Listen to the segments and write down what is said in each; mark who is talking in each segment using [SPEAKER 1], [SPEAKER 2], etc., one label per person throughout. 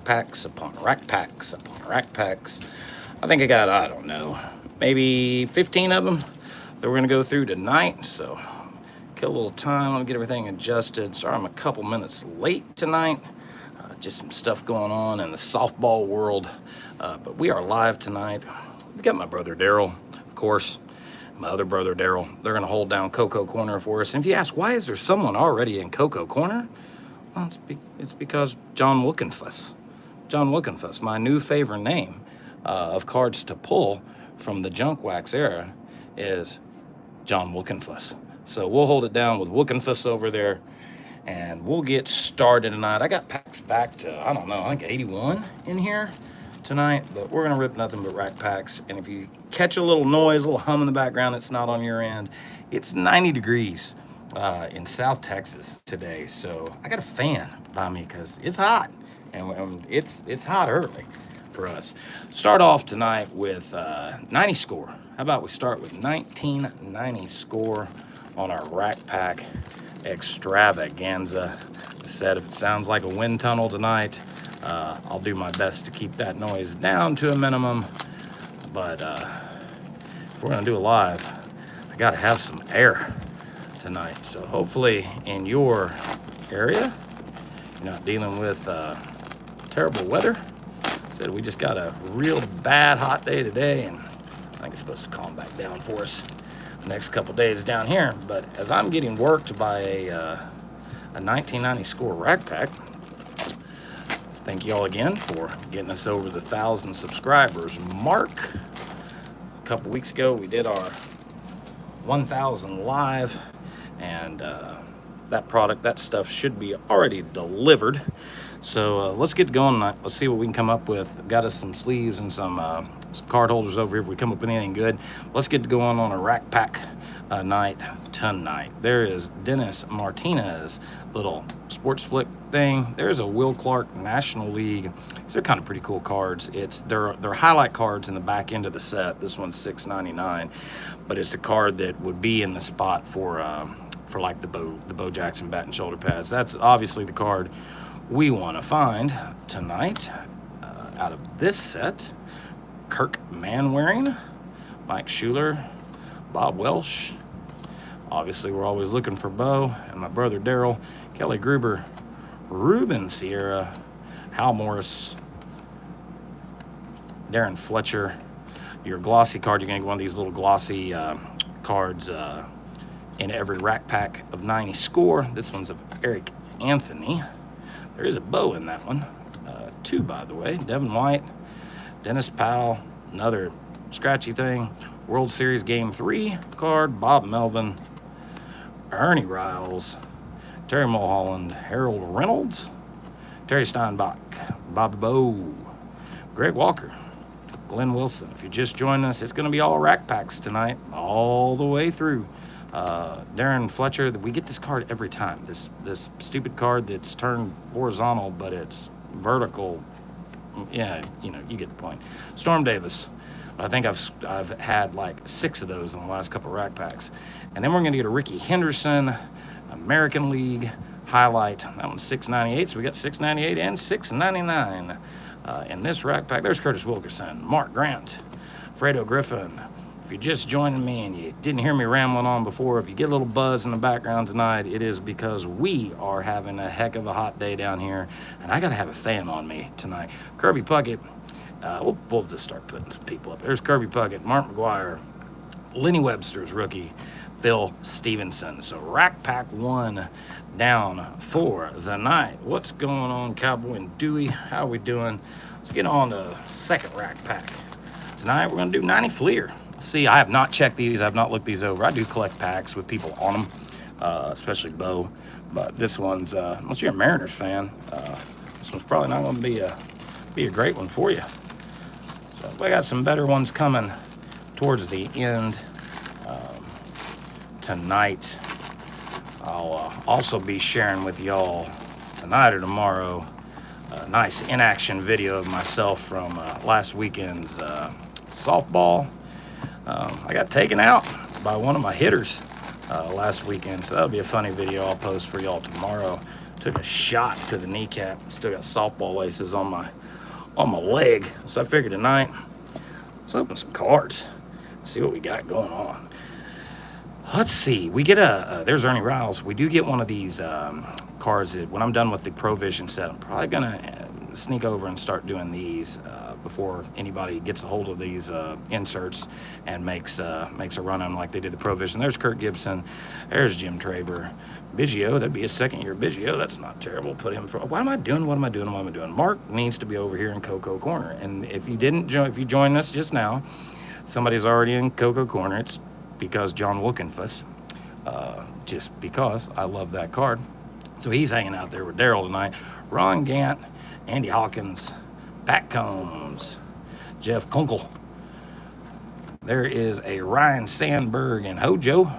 [SPEAKER 1] rack packs upon rack packs upon rack packs. I think I got, I don't know, maybe 15 of them that we're gonna go through tonight. So kill a little time, let me get everything adjusted. Sorry I'm a couple minutes late tonight. Just some stuff going on in the softball world. But we are live tonight. We've got my brother Daryl, of course, my other brother Daryl. They're gonna hold down Coco Corner for us. And if you ask, why is there someone already in Coco Corner? Well, it's because John Wookenfuss, my new favorite name of cards to pull from the junk wax era is John Wookenfuss. So we'll hold it down with Wookenfuss over there, and we'll get started tonight. I got packs back to, I don't know, I think 81 in here tonight, but we're gonna rip nothing but rack packs. And if you catch a little noise, a little hum in the background, it's not on your end. It's 90 degrees in South Texas today, so I got a fan by me because it's hot, and it's hot early for us. Start off tonight with 90 score. How about we start with 1990 score on our rack pack extravaganza. I said if it sounds like a wind tunnel tonight, I'll do my best to keep that noise down to a minimum, but if we're gonna do a live, I gotta have some air tonight. So hopefully in your area, you're not dealing with terrible weather. Said we just got a real bad hot day today, and I think it's supposed to calm back down for us the next couple days down here. But as I'm getting worked by a 1990 score rack pack, thank you all again for getting us over the 1,000 subscribers mark. A couple weeks ago, we did our 1,000 live, and that stuff should be already delivered. So let's get going. Let's see what we can come up with. I've got us some sleeves and some card holders over here if we come up with anything good. Let's get going on a rack pack night tonight. There is Dennis Martinez little sports flick thing. There's a Will Clark National League. These are kind of pretty cool cards. They're highlight cards in the back end of the set. This one's $6.99, but it's a card that would be in the spot for like the Bo Jackson bat and shoulder pads. That's obviously the card we want to find tonight out of this set. Kirk Manwaring, Mike Schuler, Bob Welsh. Obviously, we're always looking for Bo, and my brother Daryl, Kelly Gruber, Ruben Sierra, Hal Morris, Darren Fletcher. Your glossy card, you're going to get one of these little glossy cards in every rack pack of 90 score. This one's of Eric Anthony. There is a Bo in that one. Two, by the way. Devin White, Dennis Powell, another scratchy thing. World Series Game 3 card, Bob Melvin, Ernie Riles, Terry Mulholland, Harold Reynolds, Terry Steinbach, Bobby Bo, Greg Walker, Glenn Wilson. If you're just joining us, it's going to be all rack packs tonight, all the way through. Darren Fletcher, we get this card every time. This stupid card that's turned horizontal, but it's vertical. Yeah, you get the point. Storm Davis. I think I've had like 6 of those in the last couple of rack packs. And then we're going to get a Ricky Henderson American League highlight. That one's $6.98, so we got $6.98 and $6.99 in this rack pack. There's Curtis Wilkerson, Mark Grant, Fredo Griffin. If you're just joining me and you didn't hear me rambling on before, if you get a little buzz in the background tonight, it is because we are having a heck of a hot day down here, and I got to have a fan on me tonight. Kirby Puckett. We'll just start putting some people up. There's Kirby Puckett, Mark McGuire, Lenny Webster's rookie, Phil Stevenson. So rack pack 1 down for the night. What's going on, Cowboy and Dewey? How are we doing? Let's get on to second rack pack. Tonight we're going to do 90 Fleer. See, I have not checked these. I have not looked these over. I do collect packs with people on them, especially Bo. But this one's, unless you're a Mariners fan, this one's probably not going to be a great one for you. So we got some better ones coming towards the end tonight. I'll also be sharing with y'all tonight or tomorrow a nice in-action video of myself from last weekend's softball. I got taken out by one of my hitters last weekend, so that'll be a funny video I'll post for y'all tomorrow Took a shot to the kneecap. Still got softball laces on my leg. So I figured tonight, let's open some cards. See what we got going on. Let's see. We get there's Ernie Riles. We do get one of these cards that when I'm done with the Provision set, I'm probably gonna sneak over and start doing these before anybody gets a hold of these inserts and makes a run on like they did the Provision. There's Kirk Gibson. There's Jim Traber. Biggio, that'd be his second year. Biggio, that's not terrible. Put him for. What am I doing? Mark needs to be over here in Coco Corner. And if you joined us just now, somebody's already in Coco Corner. It's because John Wilkenfuss, just because I love that card. So he's hanging out there with Daryl tonight. Ron Gant, Andy Hawkins, Pat Combs, Jeff Kunkel. There is a Ryan Sandberg and Hojo.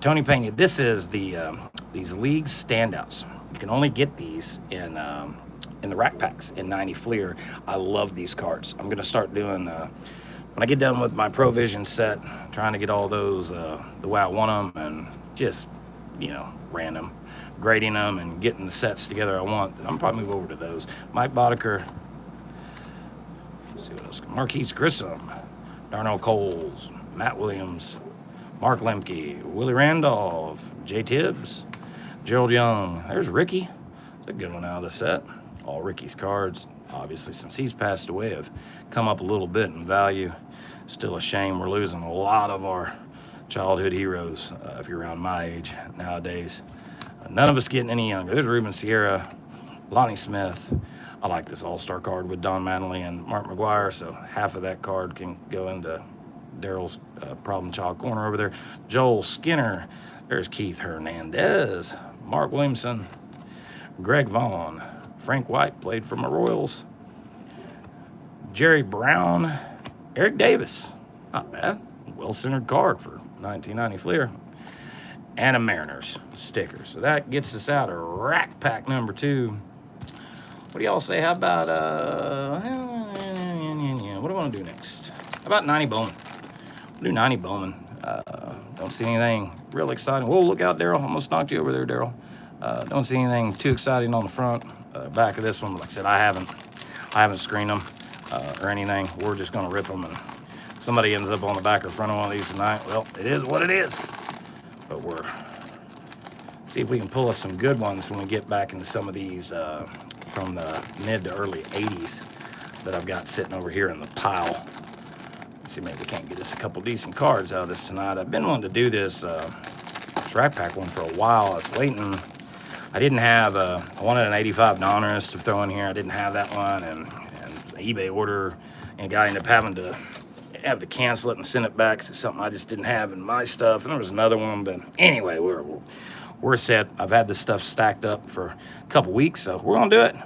[SPEAKER 1] Tony Pena. This is these league standouts. You can only get these in the rack packs in 90 Fleer. I love these cards. I'm gonna start doing when I get done with my Provision set, trying to get all those the way I want them, and just random grading them and getting the sets together I want. I'm probably move over to those. Mike Boddicker. Let's see what else. Marquise Grissom, Darnell Coles, Matt Williams, Mark Lemke, Willie Randolph, Jay Tibbs, Gerald Young. There's Ricky. It's a good one out of the set. All Ricky's cards, obviously, since he's passed away, have come up a little bit in value. Still a shame we're losing a lot of our childhood heroes, if you're around my age nowadays. None of us getting any younger. There's Ruben Sierra, Lonnie Smith. I like this all-star card with Don Mattingly and Mark McGuire, so half of that card can go into Daryl's problem child corner over there. Joel Skinner. There's Keith Hernandez, Mark Williamson, Greg Vaughn, Frank White played for my Royals, Jerry Brown, Eric Davis. Not bad. Well-centered card for 1990 Fleer. And a Mariners sticker. So that gets us out of rack pack number 2. What do y'all say? How about, what do I want to do next? How about 90 Bowman? We'll do 90 Bowman. Don't see anything real exciting. Whoa, look out, Daryl. Almost knocked you over there, Daryl. Don't see anything too exciting on the front, back of this one. Like I said, I haven't screened them or anything. We're just going to rip them. And if somebody ends up on the back or front of one of these tonight, well, it is what it is. But we're see if we can pull us some good ones when we get back into some of these from the mid to early 80s that I've got sitting over here in the pile. Let's see, maybe we can't get us a couple decent cards out of this tonight. I've been wanting to do this rack pack one for a while. I was waiting. I didn't have, I wanted an 85 Donruss to throw in here. I didn't have that one, and eBay order, and a guy ended up having to cancel it and send it back because it's something I just didn't have in my stuff. And there was another one, but anyway, we're set. I've had this stuff stacked up for a couple weeks, so we're gonna do it.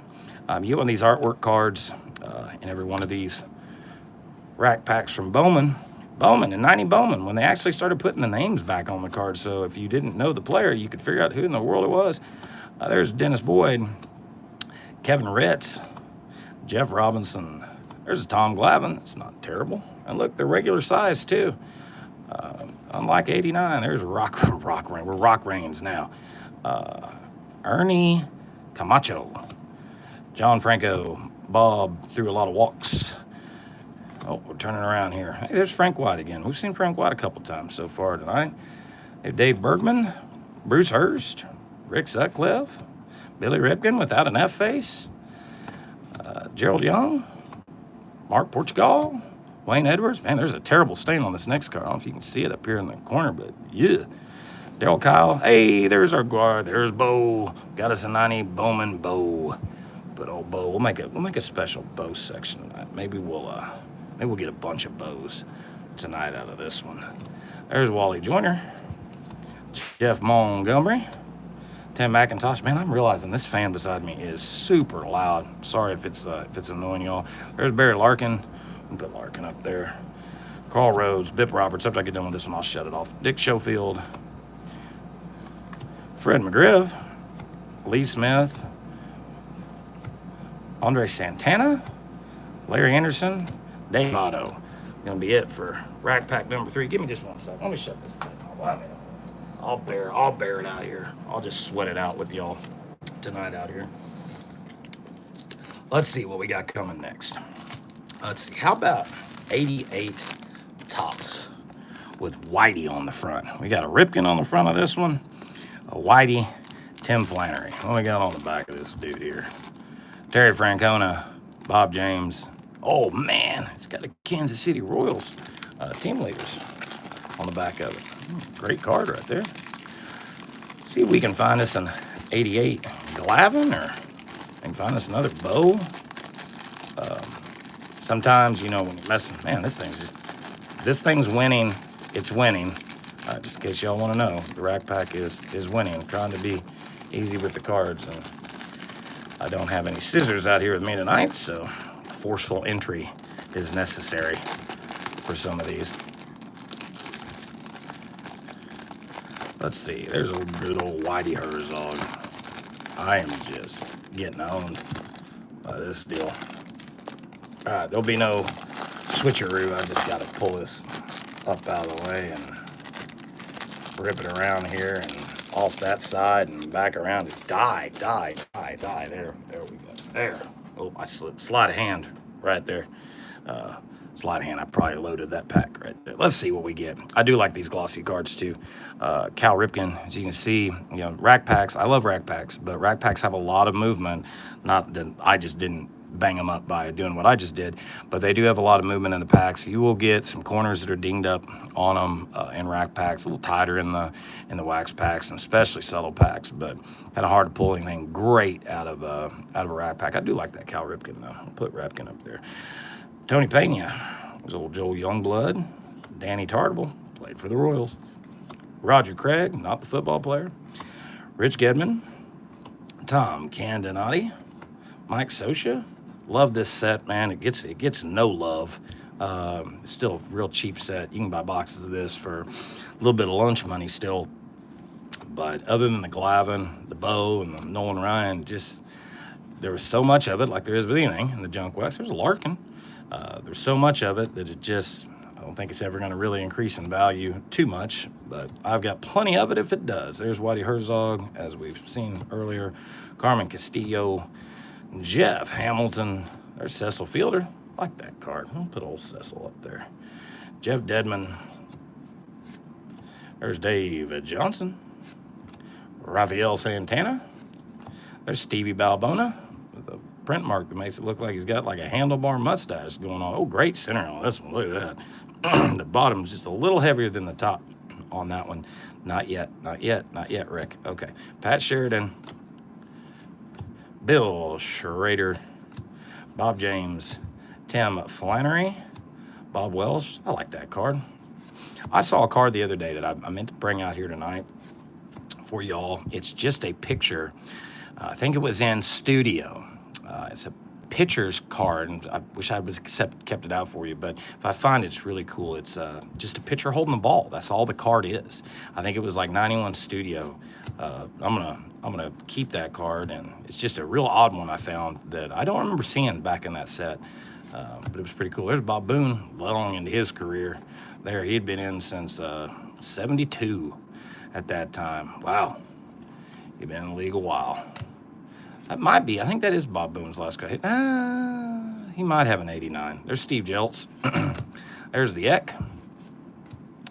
[SPEAKER 1] You get one of these artwork cards in every one of these rack packs from Bowman and 90 Bowman, when they actually started putting the names back on the card. So if you didn't know the player, you could figure out who in the world it was. There's Dennis Boyd, Kevin Ritz, Jeff Robinson. There's Tom Glavine. It's not terrible. And look, they're regular size too. Unlike 89, there's Rock Rain. We're Rock Rains now. Ernie Camacho, John Franco, Bob threw a lot of walks. Oh, we're turning around here. Hey, there's Frank White again. We've seen Frank White a couple times so far tonight. Hey, Dave Bergman, Bruce Hurst, Rick Sutcliffe, Billy Ripken without an F face, Gerald Young, Mark Portugal, Wayne Edwards. Man, there's a terrible stain on this next card. I don't know if you can see it up here in the corner, but yeah. Daryl Kyle. Hey, there's our guard. There's Bo. Got us a 90 Bowman Bo. But old Bo, we'll make a special Bo section tonight. Maybe we'll get a bunch of Bows tonight out of this one. There's Wally Joyner, Jeff Montgomery, Tim McIntosh. Man, I'm realizing this fan beside me is super loud. Sorry if it's annoying y'all. There's Barry Larkin. I'll put Larkin up there. Carl Rhodes, Bip Roberts. After I get done with this one, I'll shut it off. Dick Schofield, Fred McGriff, Lee Smith, Andre Santana, Larry Anderson, Dave Otto. Gonna be it for rack pack number 3. Give me just 1 second. Let me shut this thing off. I'll bear it out here. I'll just sweat it out with y'all. tonight out here. Let's see what we got coming next. Let's see. How about 88 Topps with Whitey on the front? We got a Ripken on the front of this one, a Whitey, Tim Flannery. What we got on the back of this dude here? Terry Francona, Bob James. Oh, man. It's got a Kansas City Royals team leaders on the back of it. Great card right there. See if we can find us an 88 Glavine, or we can find us another Bo. Sometimes, you know, when you're messing, man, this thing's winning. It's winning. Just in case y'all want to know, the Rack Pack is winning. I'm trying to be easy with the cards, and I don't have any scissors out here with me tonight, so forceful entry is necessary for some of these. Let's see. There's a good old Whitey Herzog. I am just getting owned by this deal. All right, there'll be no switcheroo. I just got to pull this up out of the way and rip it around here and off that side and back around. Die. There we go. There. Oh, I slipped. Sleight of hand right there. Sleight of hand. I probably loaded that pack right there. Let's see what we get. I do like these glossy cards too. Cal Ripken, as you can see, you know, Rack Packs. I love Rack Packs, but Rack Packs have a lot of movement. Not that I just didn't bang them up by doing what I just did, but they do have a lot of movement in the packs. You will get some corners that are dinged up on them in Rack Packs, a little tighter in the wax packs, and especially subtle packs, but kind of hard to pull anything great out of a Rack Pack. I do like that Cal Ripken though. I'll put Ripken up there. Tony Pena was old Joel Youngblood. Danny Tartable played for the Royals. Roger Craig, not the football player. Rich Gedman. Tom Candonati. Mike Scioscia. Love this set, man. It gets no love. It's still a real cheap set. You can buy boxes of this for a little bit of lunch money still. But other than the Glavine, the Bo, and the Nolan Ryan, just there was so much of it, like there is with anything in the junk wax. There's a Larkin. There's so much of it that I don't think it's ever going to really increase in value too much, but I've got plenty of it if it does. There's Whitey Herzog, as we've seen earlier. Carmen Castillo, Jeff Hamilton. There's Cecil Fielder. I like that card. I'll put old Cecil up there. Jeff Dedman. There's Dave Johnson. Rafael Santana. There's Stevie Balbona with a print mark that makes it look like he's got like a handlebar mustache going on. Oh, great center on this one. Look at that. The bottom's just a little heavier than the top on that one. Not yet, Rick. Okay. Pat Sheridan. Bill Schrader. Bob James. Tim Flannery. Bob Welsh. I like that card. I saw a card the other day that I meant to bring out here tonight for y'all. It's just a picture. I think it was in studio. It's a pitcher's card, and I wish I would have kept it out for you, but if I find it, it's really cool. It's just a pitcher holding the ball. That's all the card is. I think it was like 91 studio. I'm gonna keep that card, and it's just a real odd one I found that I don't remember seeing back in that set, but it was pretty cool. There's Bob Boone, long into his career. There, he'd been in since 72 at that time. Wow, he'd been in the league a while. That might be. I think that is Bob Boone's last card. He might have an 89. There's Steve Jeltz. There's the Eck.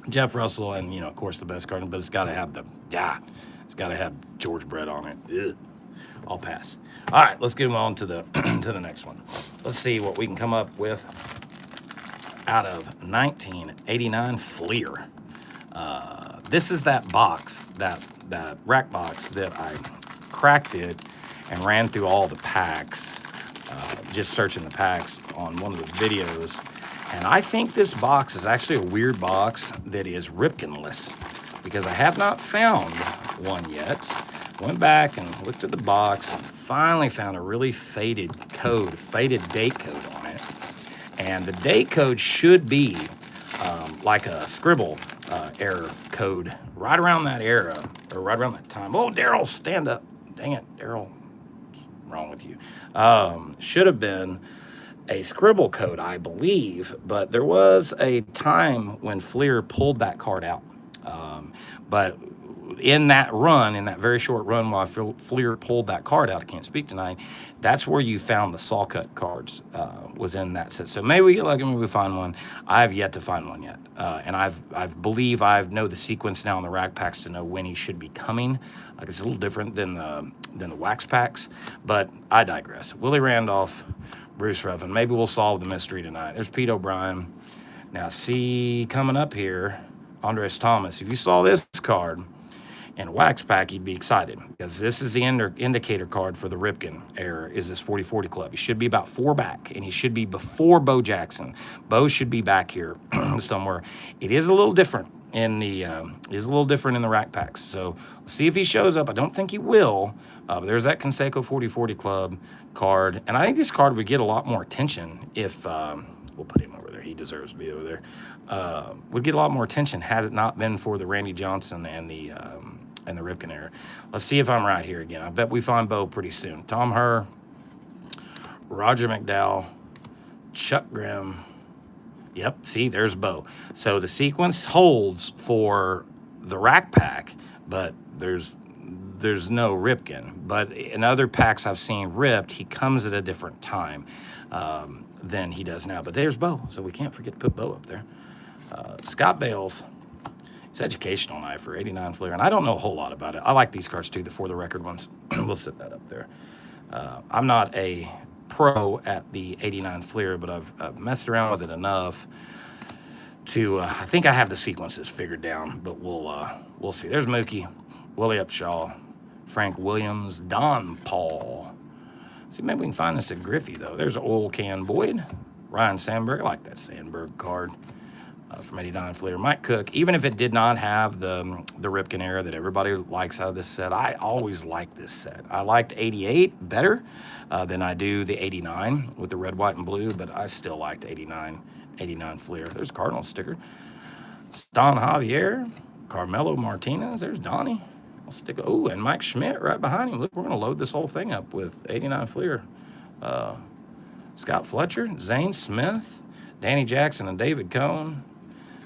[SPEAKER 1] Jeff Russell, and, you know, of course, the best card, but it's got to have it's got to have George Brett on it. Ugh. I'll pass. All right, let's get on to the to the next one. Let's see what we can come up with out of 1989 Fleer. This is that box, that rack box that I cracked it and ran through all the packs, just searching the packs on one of the videos. And I think this box is actually a weird box that is Ripkenless, because I have not found one yet. Went back and looked at the box and finally found a really faded date code on it. And the date code should be like a scribble error code right around that era, or right around that time. Oh, Daryl, stand up. Dang it, Daryl. Wrong with you. Should have been a scribble code, I believe, but there was a time when Fleer pulled that card out. But in that run, in that very short run while Fleer pulled that card out, I can't speak tonight, that's where you found the saw cut cards, was in that set. So maybe we get lucky, maybe we find one. I have yet to find one yet. And I believe I know the sequence now in the rack packs to know when he should be coming. Like, it's a little different than the wax packs, but I digress. Willie Randolph, Bruce Ruffin. Maybe we'll solve the mystery tonight. There's Pete O'Brien. Now, see, coming up here, Andres Thomas. If you saw this card in wax pack, you'd be excited, because this is the indicator card for the Ripken era, is this 40-40 club. He should be about 4 back, and he should be before Bo Jackson. Bo should be back here somewhere. It is a little different in the rack packs. So let's see if he shows up. I don't think he will. But there's that Conseco 40-40 club card, and I think this card would get a lot more attention if we'll put him over there. He deserves to be over there. Would get a lot more attention had it not been for the Randy Johnson and the Ripken era. Let's see if I'm right here again. I bet we find Bo pretty soon. Tom Herr, Roger McDowell, Chuck Grimm. Yep, see, there's Bo. So the sequence holds for the rack pack, but there's no Ripken. But in other packs I've seen ripped, he comes at a different time than he does now. But there's Bo, so we can't forget to put Bo up there. Scott Bales. It's educational night for 89 Fleer, and I don't know a whole lot about it. I like these cards too, the For the Record ones. We'll set that up there. I'm not a pro at the 89 Fleer, but I've messed around with it enough to I think I have the sequences figured down, but we'll see. There's Mookie, Willie Upshaw, Frank Williams, Don Paul. See, maybe we can find this at Griffey, though. There's Oil Can Boyd, Ryan Sandberg. I like that Sandberg card from 89 Fleer. Mike Cook, even if it did not have the Ripken era that everybody likes out of this set, I always liked this set. I liked 88 better than I do the 89 with the red, white, and blue, but I still liked 89 Fleer. There's a Cardinals sticker. Stan Javier, Carmelo Martinez. There's Donnie. I'll stick. Oh, and Mike Schmidt right behind him. Look, we're going to load this whole thing up with 89 Fleer. Scott Fletcher, Zane Smith, Danny Jackson, and David Cohn.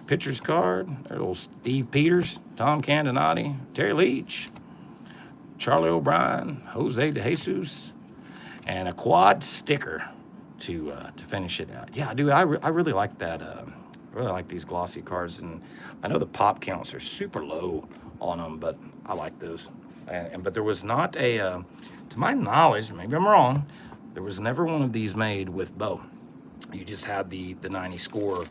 [SPEAKER 1] Pitcher's card. There's old Steve Peters, Tom Candonati, Terry Leach, Charlie O'Brien, Jose De Jesus, and a quad sticker to finish it out. Yeah, I do. I really like that. I really like these glossy cards, and I know the pop counts are super low on them, but I like those. But there was not a, to my knowledge, maybe I'm wrong, there was never one of these made with Bo. You just had the 90 score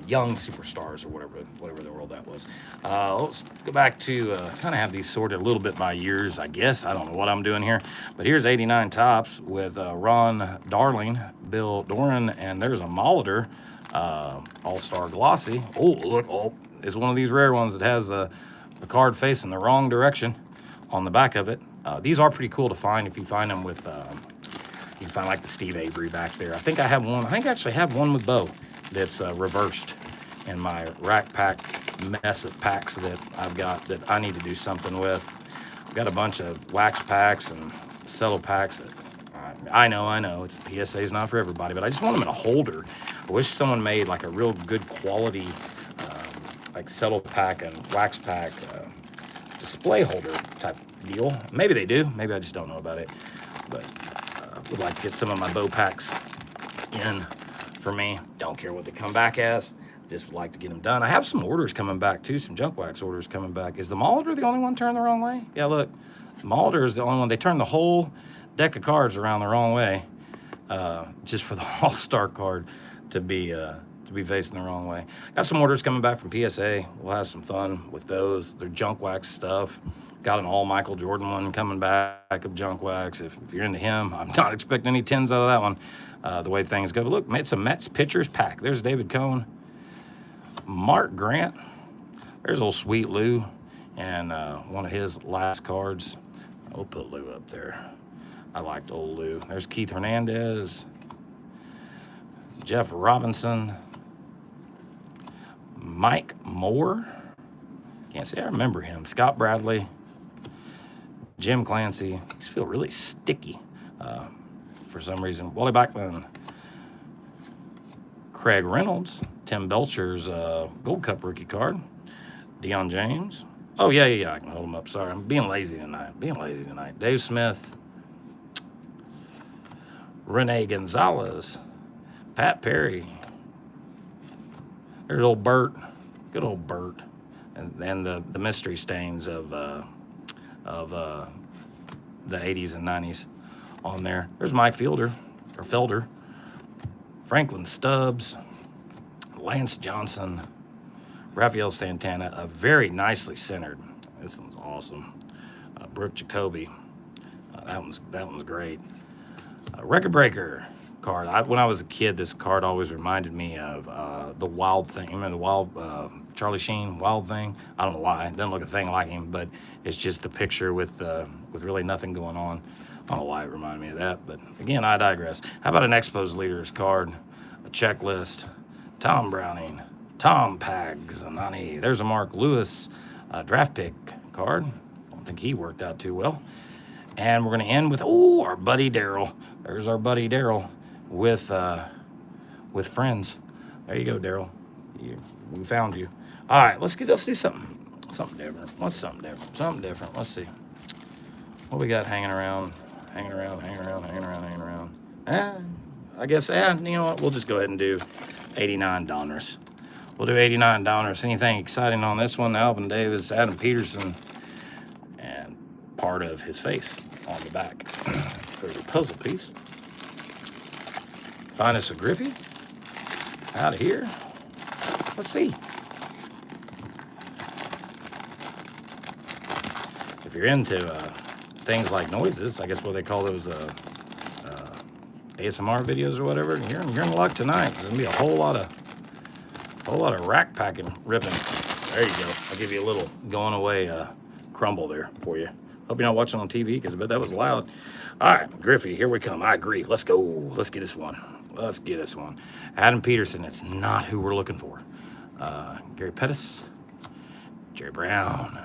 [SPEAKER 1] young superstars, or whatever the world that was. Let's go back to kind of have these sorted a little bit by years, I guess. I don't know what I'm doing here, but here's 89 Topps with Ron Darling, Bill Doran, and there's a Molitor All-Star Glossy. Oh, look, it's one of these rare ones that has the card facing the wrong direction on the back of it. These are pretty cool to find if you find them with, you can find like the Steve Avery back there. I think I have one. I think I actually have one with Bo that's reversed in my rack pack mess of packs that I've got that I need to do something with. I've got a bunch of wax packs and cello packs. I know, it's PSA's not for everybody, but I just want them in a holder. I wish someone made like a real good quality, like cello pack and wax pack display holder type deal. Maybe they do. Maybe I just don't know about it. But would like to get some of my Bo packs in for me. Don't care what they come back as. Just would like to get them done. I have some orders coming back too, some junk wax orders coming back. Is the Molitor the only one turned the wrong way? Yeah, look, the Molitor is the only one. They turned the whole deck of cards around the wrong way, just for the All-Star card to be facing the wrong way. Got some orders coming back from PSA. We'll have some fun with those. They're junk wax stuff. Got an all Michael Jordan one coming back of junk wax. If you're into him, I'm not expecting any 10s out of that one. The way things go. But look, made some Mets pitchers pack. There's David Cohn. Mark Grant. There's old Sweet Lou. And one of his last cards. We'll put Lou up there. I liked old Lou. There's Keith Hernandez. Jeff Robinson. Mike Moore. Can't say I remember him. Scott Bradley. Jim Clancy. These feel really sticky for some reason. Wally Backman. Craig Reynolds. Tim Belcher's Gold Cup rookie card. Deion James. Oh, yeah. I can hold them up. Sorry, I'm being lazy tonight. Dave Smith, Rene Gonzalez, Pat Perry. There's old Bert. Good old Bert. And the mystery stains of the 80s and 90s on there. There's Mike Felder, Franklin Stubbs, Lance Johnson, Rafael Santana, very nicely centered. This one's awesome. Brooke Jacoby, that one's great. Record Breaker card. When I was a kid, this card always reminded me of the Wild Thing. Remember the Wild Charlie Sheen Wild Thing? I don't know why. It doesn't look a thing like him, but it's just a picture with really nothing going on. I don't know why it reminded me of that, but again, I digress. How about an Expos Leaders card, a checklist, Tom Browning, Tom Pagzanani. There's a Mark Lewis draft pick card. Don't think he worked out too well. And we're going to end with, our buddy Daryl. There's our buddy Daryl with friends. There you go, Daryl. We found you. All right, let's do something different. What's something different? Something different. Let's see. What we got hanging around? I guess, you know what? We'll just go ahead and do $89. We'll do $89. Anything exciting on this one? Alvin Davis, Adam Peterson, and part of his face on the back. There's a puzzle piece. Find us a Griffey. Out of here. Let's see. If you're into things like noises, I guess what they call those ASMR videos or whatever, you're in luck tonight. There's gonna be a whole lot of rack packing ripping. There you go. I'll give you a little going away crumble there for you. Hope you're not watching on TV because I bet that was loud. All right, Griffey, here we come. I agree. Let's go. Let's get this one. Adam Peterson, it's not who we're looking for. Gary Pettis, Jerry Brown,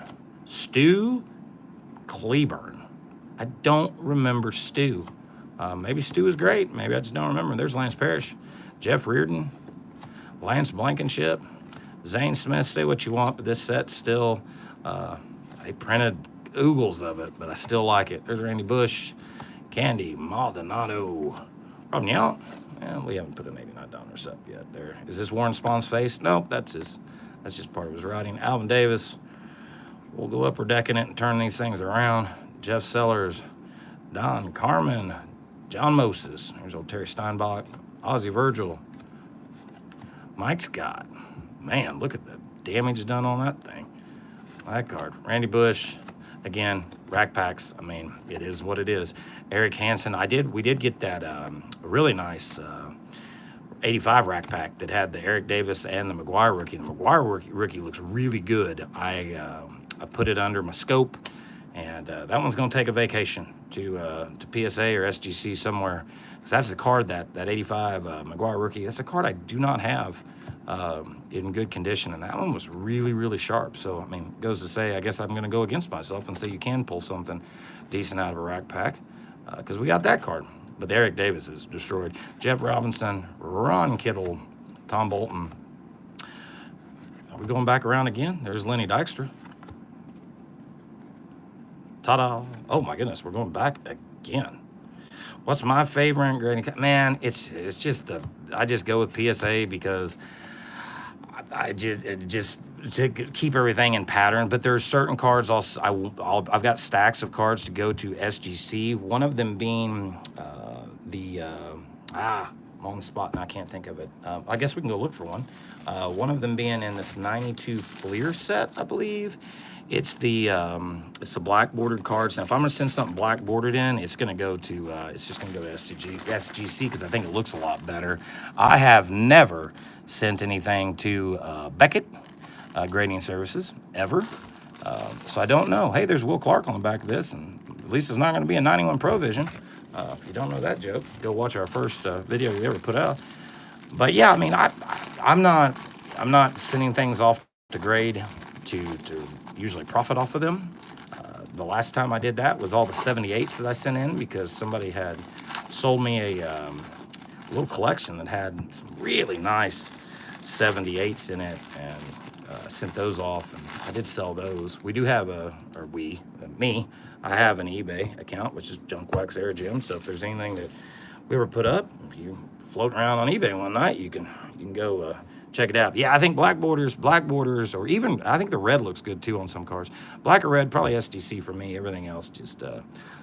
[SPEAKER 1] Stu Cleburne. I don't remember Stu. Maybe Stu is great. Maybe I just don't remember. There's Lance Parrish, Jeff Reardon, Lance Blankenship, Zane Smith. Say what you want, but this set's still, they printed oogles of it, but I still like it. There's Randy Bush, Candy Maldonado, Rob Nyalt. And we haven't put an $89 up yet. There is this Warren Spawn's face. Nope, that's just part of his writing. Alvin Davis. We'll go upper decking it and turn these things around. Jeff Sellers, Don Carmen, John Moses. There's old Terry Steinbach, Ozzie Virgil, Mike Scott. Man, look at the damage done on that thing. That card. Randy Bush. Again, rack packs. I mean, it is what it is. Eric Hansen. We did get that really nice 85 rack pack that had the Eric Davis and the McGuire rookie. The McGuire rookie looks really good. I put it under my scope, and that one's going to take a vacation to PSA or SGC somewhere, because that's the card, that 85 McGuire rookie. That's a card I do not have in good condition, and that one was really, really sharp. So, I mean, it goes to say, I guess I'm going to go against myself and say you can pull something decent out of a rack pack, because we got that card. But the Eric Davis is destroyed. Jeff Robinson, Ron Kittle, Tom Bolton. Are we going back around again? There's Lenny Dykstra. Ta-da. Oh, my goodness, we're going back again. What's my favorite grading? Man, it's just I just go with PSA because I just to keep everything in pattern. But there's certain cards I've got stacks of cards to go to SGC. One of them being I'm on the spot and I can't think of it. I guess we can go look for one. One of them being in this 92 Fleer set, I believe. It's the black bordered cards. Now, if I'm gonna send something black bordered in, it's gonna go to it's just gonna go to SGC because I think it looks a lot better. I have never sent anything to Beckett Grading Services ever, so I don't know. Hey, there's Will Clark on the back of this, and at least it's not going to be a 91 Pro Vision. If you don't know that joke, go watch our first video we ever put out. But yeah, I mean, I'm not sending things off to grade to usually profit off of them. The last time I did that was all the 78s that I sent in, because somebody had sold me a little collection that had some really nice 78s in it, and Sent those off, and I did sell those. We do have I have an eBay account, which is Junk Wax Air Gym. So if there's anything that we ever put up, if you floating around on eBay one night, you can go check it out. Yeah, I think black borders, or even I think the red looks good too on some cars. Black or red, probably SGC for me. Everything else, just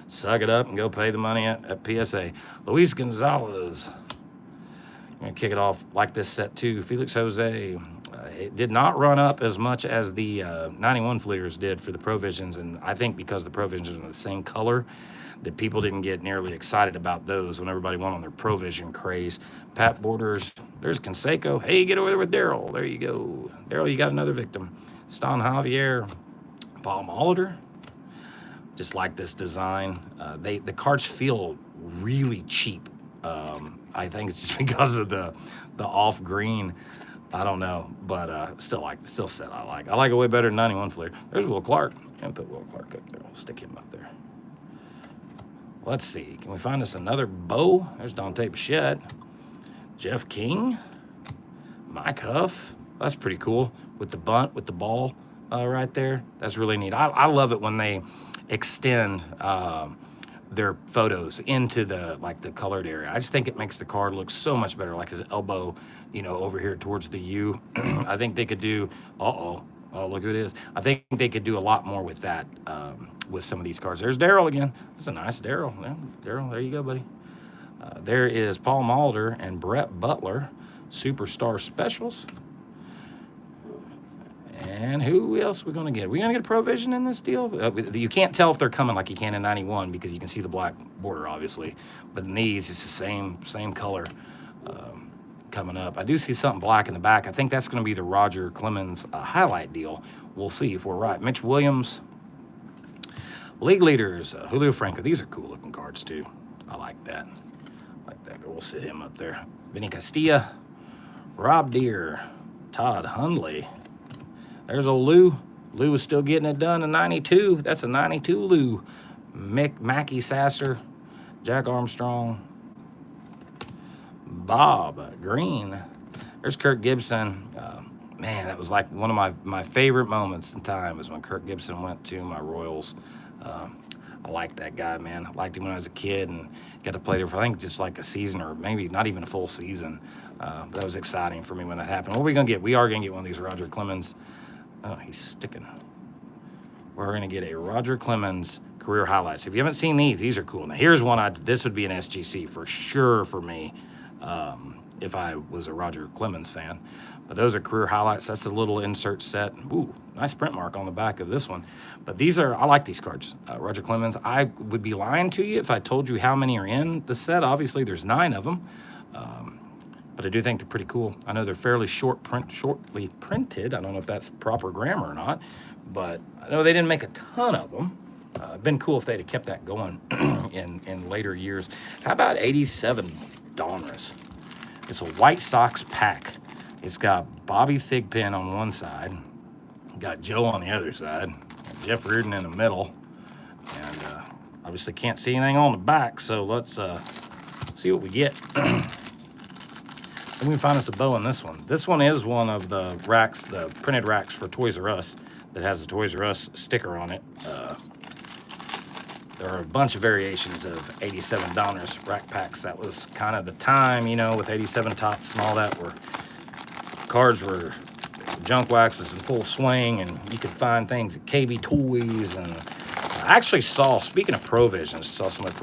[SPEAKER 1] suck it up and go pay the money at PSA. Luis Gonzalez. I'm gonna kick it off like this set too. Felix Jose. It did not run up as much as the 91 Fleers did for the Provisions, and I think because the Provisions are the same color, that people didn't get nearly excited about those when everybody went on their Provision craze. Pat Borders, there's Canseco. Hey, get over there with Daryl. There you go. Daryl, you got another victim. Stan Javier, Paul Molitor. Just like this design. The cards feel really cheap. I think it's just because of the off green. I don't know, but still set I like. I like it way better than 91 Fleer. There's Will Clark. Can't put Will Clark up there. We'll stick him up there. Let's see. Can we find us another bow? There's Dante Bichette. Jeff King. Mike Huff. That's pretty cool. With the bunt, with the ball right there. That's really neat. I love it when they extend their photos into the colored area. I just think it makes the card look so much better, like his elbow, over here towards the U. I think they could do, oh, look who it is. I think they could do a lot more with that, with some of these cards. There's Daryl again. That's a nice Daryl. Yeah, Daryl, there you go, buddy. There is Paul Molitor and Brett Butler, Superstar Specials. And who else are we going to get? Are we going to get a Provision in this deal? You can't tell if they're coming like you can in 91 because you can see the black border, obviously. But in these, it's the same color coming up. I do see something black in the back. I think that's going to be the Roger Clemens highlight deal. We'll see if we're right. Mitch Williams. League Leaders, Julio Franco. These are cool-looking cards, too. I like that. We'll sit him up there. Vinny Castilla. Rob Deere. Todd Hundley. There's old Lou. Lou is still getting it done in 92. That's a 92 Lou. Mackie Sasser. Jack Armstrong. Bob Green. There's Kirk Gibson. Man, that was like one of my favorite moments in time is when Kirk Gibson went to my Royals. I liked that guy, man. I liked him when I was a kid and got to play there for, I think, just like a season or maybe not even a full season. That was exciting for me when that happened. What are we going to get? We are going to get one of these Roger Clemens. Oh, he's sticking. We're going to get a Roger Clemens career highlights. If you haven't seen these are cool. Now, here's one. This would be an SGC for sure for me if I was a Roger Clemens fan. But those are career highlights. That's a little insert set. Ooh, nice print mark on the back of this one. But I like these cards. Roger Clemens. I would be lying to you if I told you how many are in the set. Obviously, there's 9 of them. But I do think they're pretty cool. I know they're fairly shortly printed. I don't know if that's proper grammar or not, but I know they didn't make a ton of them. It'd been cool if they'd have kept that going in later years. How about 87 Donruss? It's a White Sox pack. It's got Bobby Thigpen on one side, got Joe on the other side, Jeff Reardon in the middle, and obviously can't see anything on the back, so let's see what we get. And we can find us a bow in this one. This one is one of the racks, the printed racks for Toys R Us that has the Toys R Us sticker on it. There are a bunch of variations of 87 Donruss rack packs. That was kind of the time, with 87 tops and all that, where cards were, Junk Wax was in full swing, and you could find things at KB Toys. And I actually saw, speaking of Provisions, saw somebody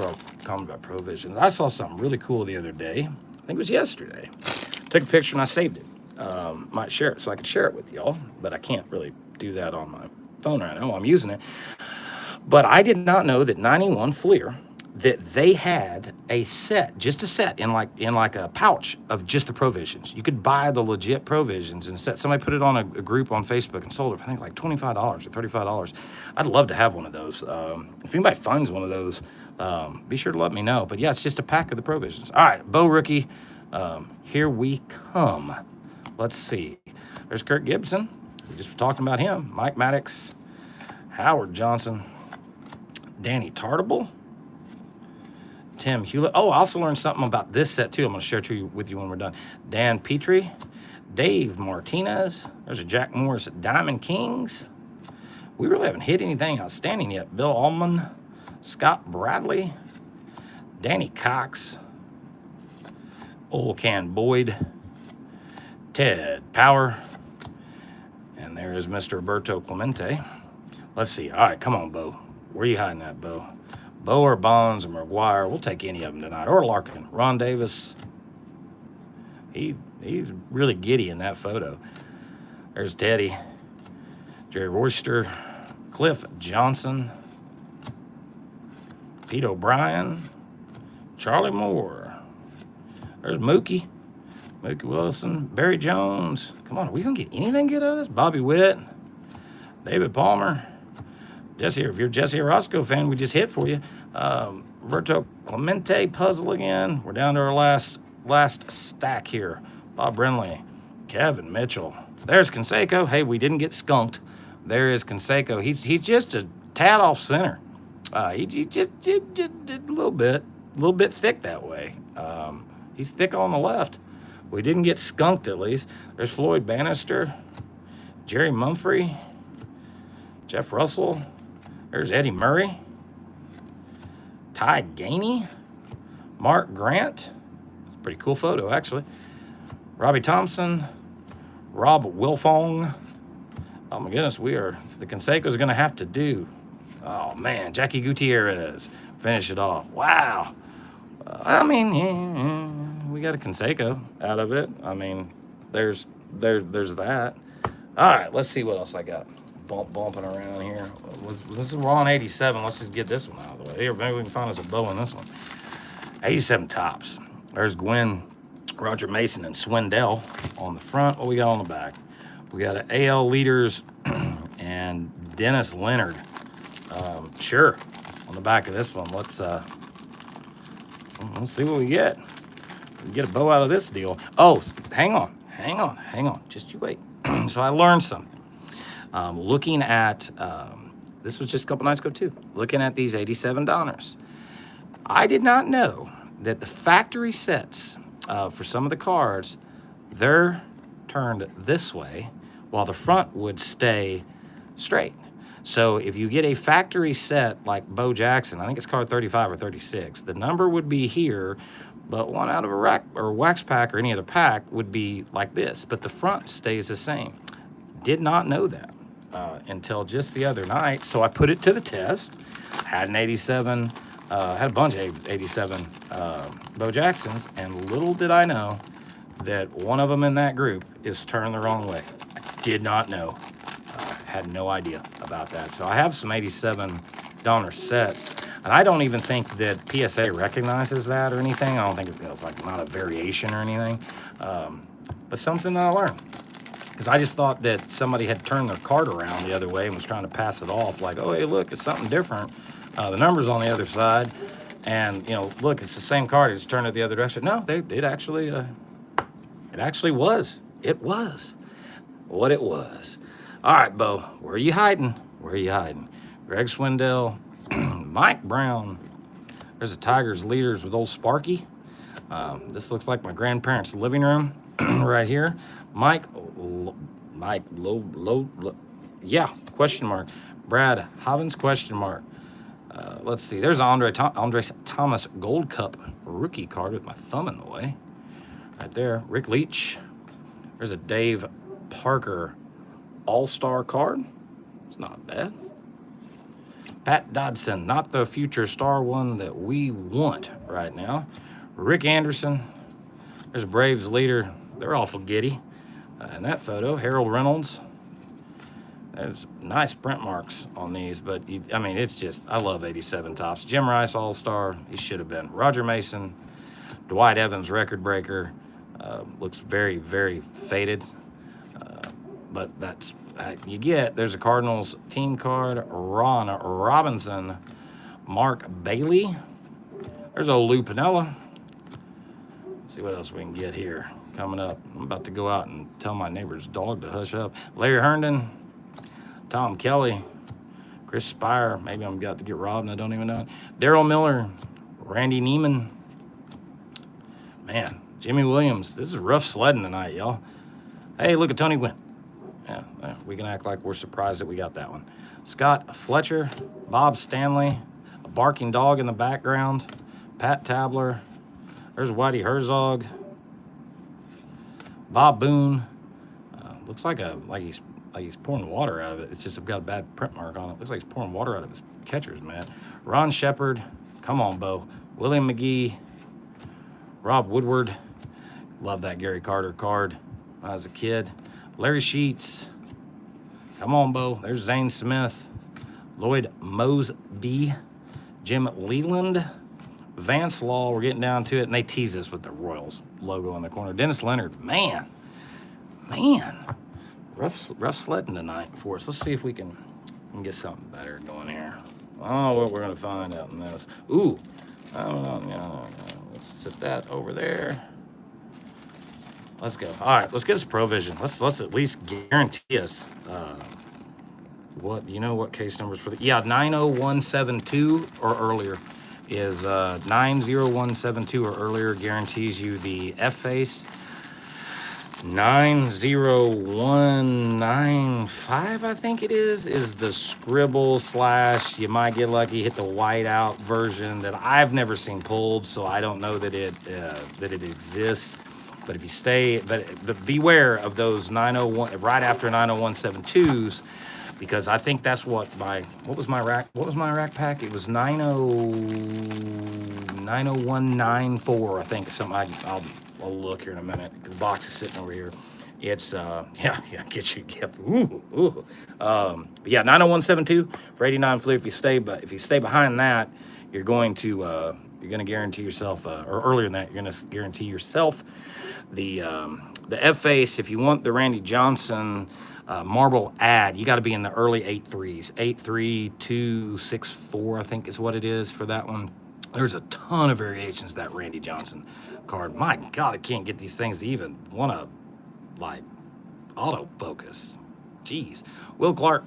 [SPEAKER 1] comment about Provisions. I saw something really cool the other day. I think it was yesterday. Took a picture and I saved it. Might share it so I could share it with y'all, but I can't really do that on my phone right now while I'm using it. But I did not know that 91 Fleer, that they had a set, just a set in like a pouch of just the Provisions. You could buy the legit Provisions and set. Somebody put it on a group on Facebook and sold it for, I think, like $25 or $35. I'd love to have one of those. If anybody finds one of those, be sure to let me know. But yeah, it's just a pack of the Provisions. All right, Bo Rookie. Here we come. Let's see. There's Kirk Gibson. We just were talking about him. Mike Maddox. Howard Johnson. Danny Tartable. Tim Hewlett. Oh, I also learned something about this set, too. I'm going to share with you when we're done. Dan Petrie. Dave Martinez. There's a Jack Morris Diamond Kings. We really haven't hit anything outstanding yet. Bill Allman, Scott Bradley, Danny Cox, Old Can Boyd, Ted Power, and there is Mr. Roberto Clemente. Let's see. All right, come on, Bo. Where are you hiding at, Bo? Bo or Bonds or McGuire. We'll take any of them tonight. Or Larkin. Ron Davis. He's really giddy in that photo. There's Teddy. Jerry Royster. Cliff Johnson. Pete O'Brien. Charlie Moore. There's Mookie. Mookie Wilson. Barry Jones. Come on, are we going to get anything good out of this? Bobby Witt. David Palmer. Jesse, if you're a Jesse Orozco fan, we just hit for you. Roberto Clemente puzzle again. We're down to our last stack here. Bob Brenly. Kevin Mitchell. There's Canseco. Hey, we didn't get skunked. There is Canseco. He's just a tad off center. He just a little bit thick that way. He's thick on the left. We didn't get skunked at least. There's Floyd Bannister, Jerry Mumphrey, Jeff Russell. There's Eddie Murray, Ty Gainey, Mark Grant. It's a pretty cool photo, actually. Robbie Thompson, Rob Wilfong. Oh my goodness, the Canseco's going to have to do. Oh man, Jackie Gutierrez. Finish it off. Wow. I mean, we got a Canseco out of it. I mean, there's that. All right, let's see what else I got. Bumping around here. This is we're on 87. Let's just get this one out of the way. Here, maybe we can find us a bow in this one. 87 tops. There's Gwen, Roger Mason, and Swindell on the front. What we got on the back? We got an AL leaders and Dennis Leonard. Sure. On the back of this one, let's see what we get. We get a bow out of this deal. Oh, hang on. Just you wait. So I learned something. Looking at, this was just a couple nights ago too, looking at these 87 Donners. I did not know that the factory sets for some of the cards, they're turned this way while the front would stay straight. So if you get a factory set like Bo Jackson, I think it's card 35 or 36, the number would be here, but one out of a rack or wax pack or any other pack would be like this, but the front stays the same. Did not know that until just the other night, so I put it to the test. Had an 87, had a bunch of 87 Bo Jacksons, and little did I know that one of them in that group is turned the wrong way. I did not know. Had no idea about that. So I have some 87 Donner sets, and I don't even think that PSA recognizes that or anything. I don't think it's like not a variation or anything, but something that I learned. Because I just thought that somebody had turned their card around the other way and was trying to pass it off like, oh, hey, look, it's something different. The number's on the other side, and, you know, look, it's the same card. It's turned it the other direction. No, it actually was. It was what it was. All right, Bo, where are you hiding? Greg Swindell, Mike Brown. There's a Tigers leaders with old Sparky. This looks like my grandparents' living room right here. Mike, yeah, question mark. Brad Hovins, question mark. Let's see. There's Andres Thomas Gold Cup rookie card with my thumb in the way. Right there. Rick Leach. There's a Dave Parker All-Star card. It's not bad. Pat Dodson, not the future star one that we want right now. Rick Anderson. There's a Braves leader. They're awful giddy. In that photo, Harold Reynolds. There's nice print marks on these, but I mean, it's just, I love 87 tops. Jim Rice, All-Star. He should have been. Roger Mason. Dwight Evans, record breaker. Looks very, very faded. But that's you get. There's a Cardinals team card. Ron Robinson. Mark Bailey. There's old Lou Piniella. Let's see what else we can get here. Coming up, I'm about to go out and tell my neighbor's dog to hush up. Larry Herndon. Tom Kelly. Chris Spire. Maybe I'm about to get robbed and I don't even know it. Daryl Miller. Randy Neiman. Man, Jimmy Williams. This is rough sledding tonight, y'all. Hey, look at Tony Gwynn. Yeah, we can act like we're surprised that we got that one. Scott Fletcher, Bob Stanley, a barking dog in the background, Pat Tabler. There's Whitey Herzog, Bob Boone. Looks like he's pouring water out of it. It's just got a bad print mark on it. Looks like he's pouring water out of his catcher's mitt. Ron Shepard, come on, Bo. William McGee, Rob Woodward. Love that Gary Carter card when I was a kid. Larry Sheets, come on, Bo. There's Zane Smith, Lloyd Mosby, Jim Leland, Vance Law. We're getting down to it, and they tease us with the Royals logo in the corner. Dennis Leonard, man, rough sledding tonight for us. Let's see if we can get something better going here. I don't know what we're gonna find out in this. Ooh, I don't know. Let's set that over there. Let's go. All right, let's get us Provision. Let's at least guarantee us what case numbers for the 90172 or earlier is 90172 or earlier guarantees you the F face. 90195, I think it is the scribble / you might get lucky, hit the whiteout version that I've never seen pulled, so I don't know that it exists. But if you stay, but beware of those 901 right after 90172s, because I think that's what was my rack pack? It was 90194, I think, something. I'll look here in a minute. The box is sitting over here. It's get you. But yeah, 90172 for 89 Fleer. If you stay behind that, you're going to guarantee yourself, or earlier than that, you're going to guarantee yourself the F face. If you want the Randy Johnson marble ad, you got to be in the early 8.3s. 8.3264, I think is what it is for that one. There's a ton of variations of that Randy Johnson card. My God, I can't get these things to even want to autofocus. Jeez. Will Clark,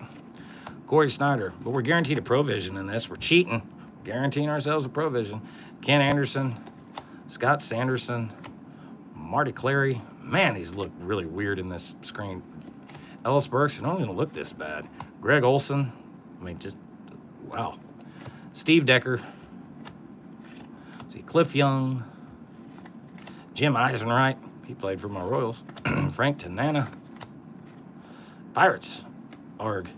[SPEAKER 1] Corey Snyder, but we're guaranteed a Provision in this. We're cheating. Guaranteeing ourselves a Provision. Ken Anderson, Scott Sanderson, Marty Clary. Man, these look really weird in this screen. Ellis Burks, it don't even look this bad. Greg Olson, just, wow. Steve Decker. See, Cliff Young. Jim Eisenreich, he played for my Royals. Frank Tanana. Pirates, ARG.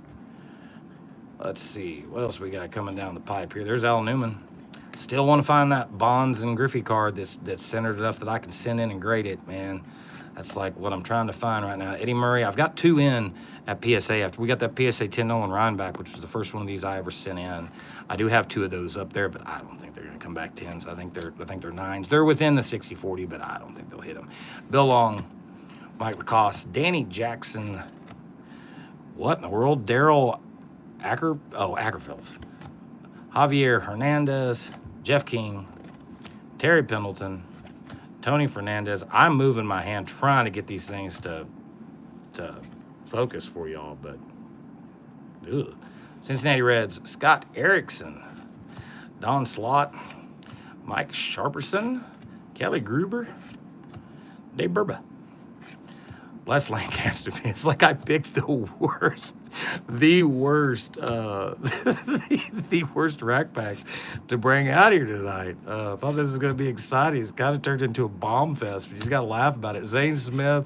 [SPEAKER 1] Let's see, what else we got coming down the pipe here? There's Al Newman. Still want to find that Bonds and Griffey card that's centered enough that I can send in and grade it, man. That's like what I'm trying to find right now. Eddie Murray, I've got 2 in at PSA. After we got that PSA 10 Nolan Ryan back, which was the first one of these I ever sent in. I do have 2 of those up there, but I don't think they're going to come back 10s. I think they're 9s. They're within the 60-40, but I don't think they'll hit them. Bill Long, Mike Lacoste, Danny Jackson. What in the world? Daryl Ackerfelds. Javier Hernandez, Jeff King, Terry Pendleton, Tony Fernandez. I'm moving my hand trying to get these things to focus for y'all, but ugh. Cincinnati Reds, Scott Erickson, Don Slott, Mike Sharperson, Kelly Gruber, Dave Burba. Les Lancaster. It's like I picked the worst the worst rack packs to bring out here tonight. I thought this was going to be exciting. It's kind of turned into a bomb fest, but you just got to laugh about it. Zane Smith.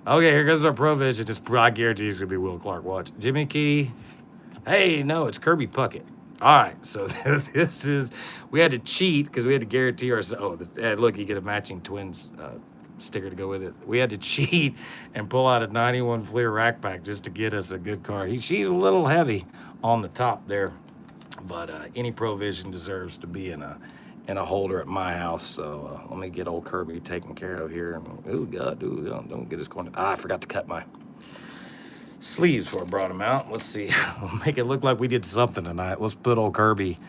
[SPEAKER 1] Okay, here goes our Provision. I guarantee it's going to be Will Clark. Watch. Jimmy Key. Hey, no, it's Kirby Puckett. All right, so this is, we had to cheat because we had to guarantee ourselves. Oh, look, you get a matching Twins sticker to go with it. We had to cheat and pull out a 91 Fleer rack pack just to get us a good card. She's a little heavy on the top there, but any Provision deserves to be in a holder at my house. So let me get old Kirby taken care of here. Oh God, don't get his corner. I forgot to cut my sleeves before I brought him out. Let's see. We'll make it look like we did something tonight. Let's put old Kirby.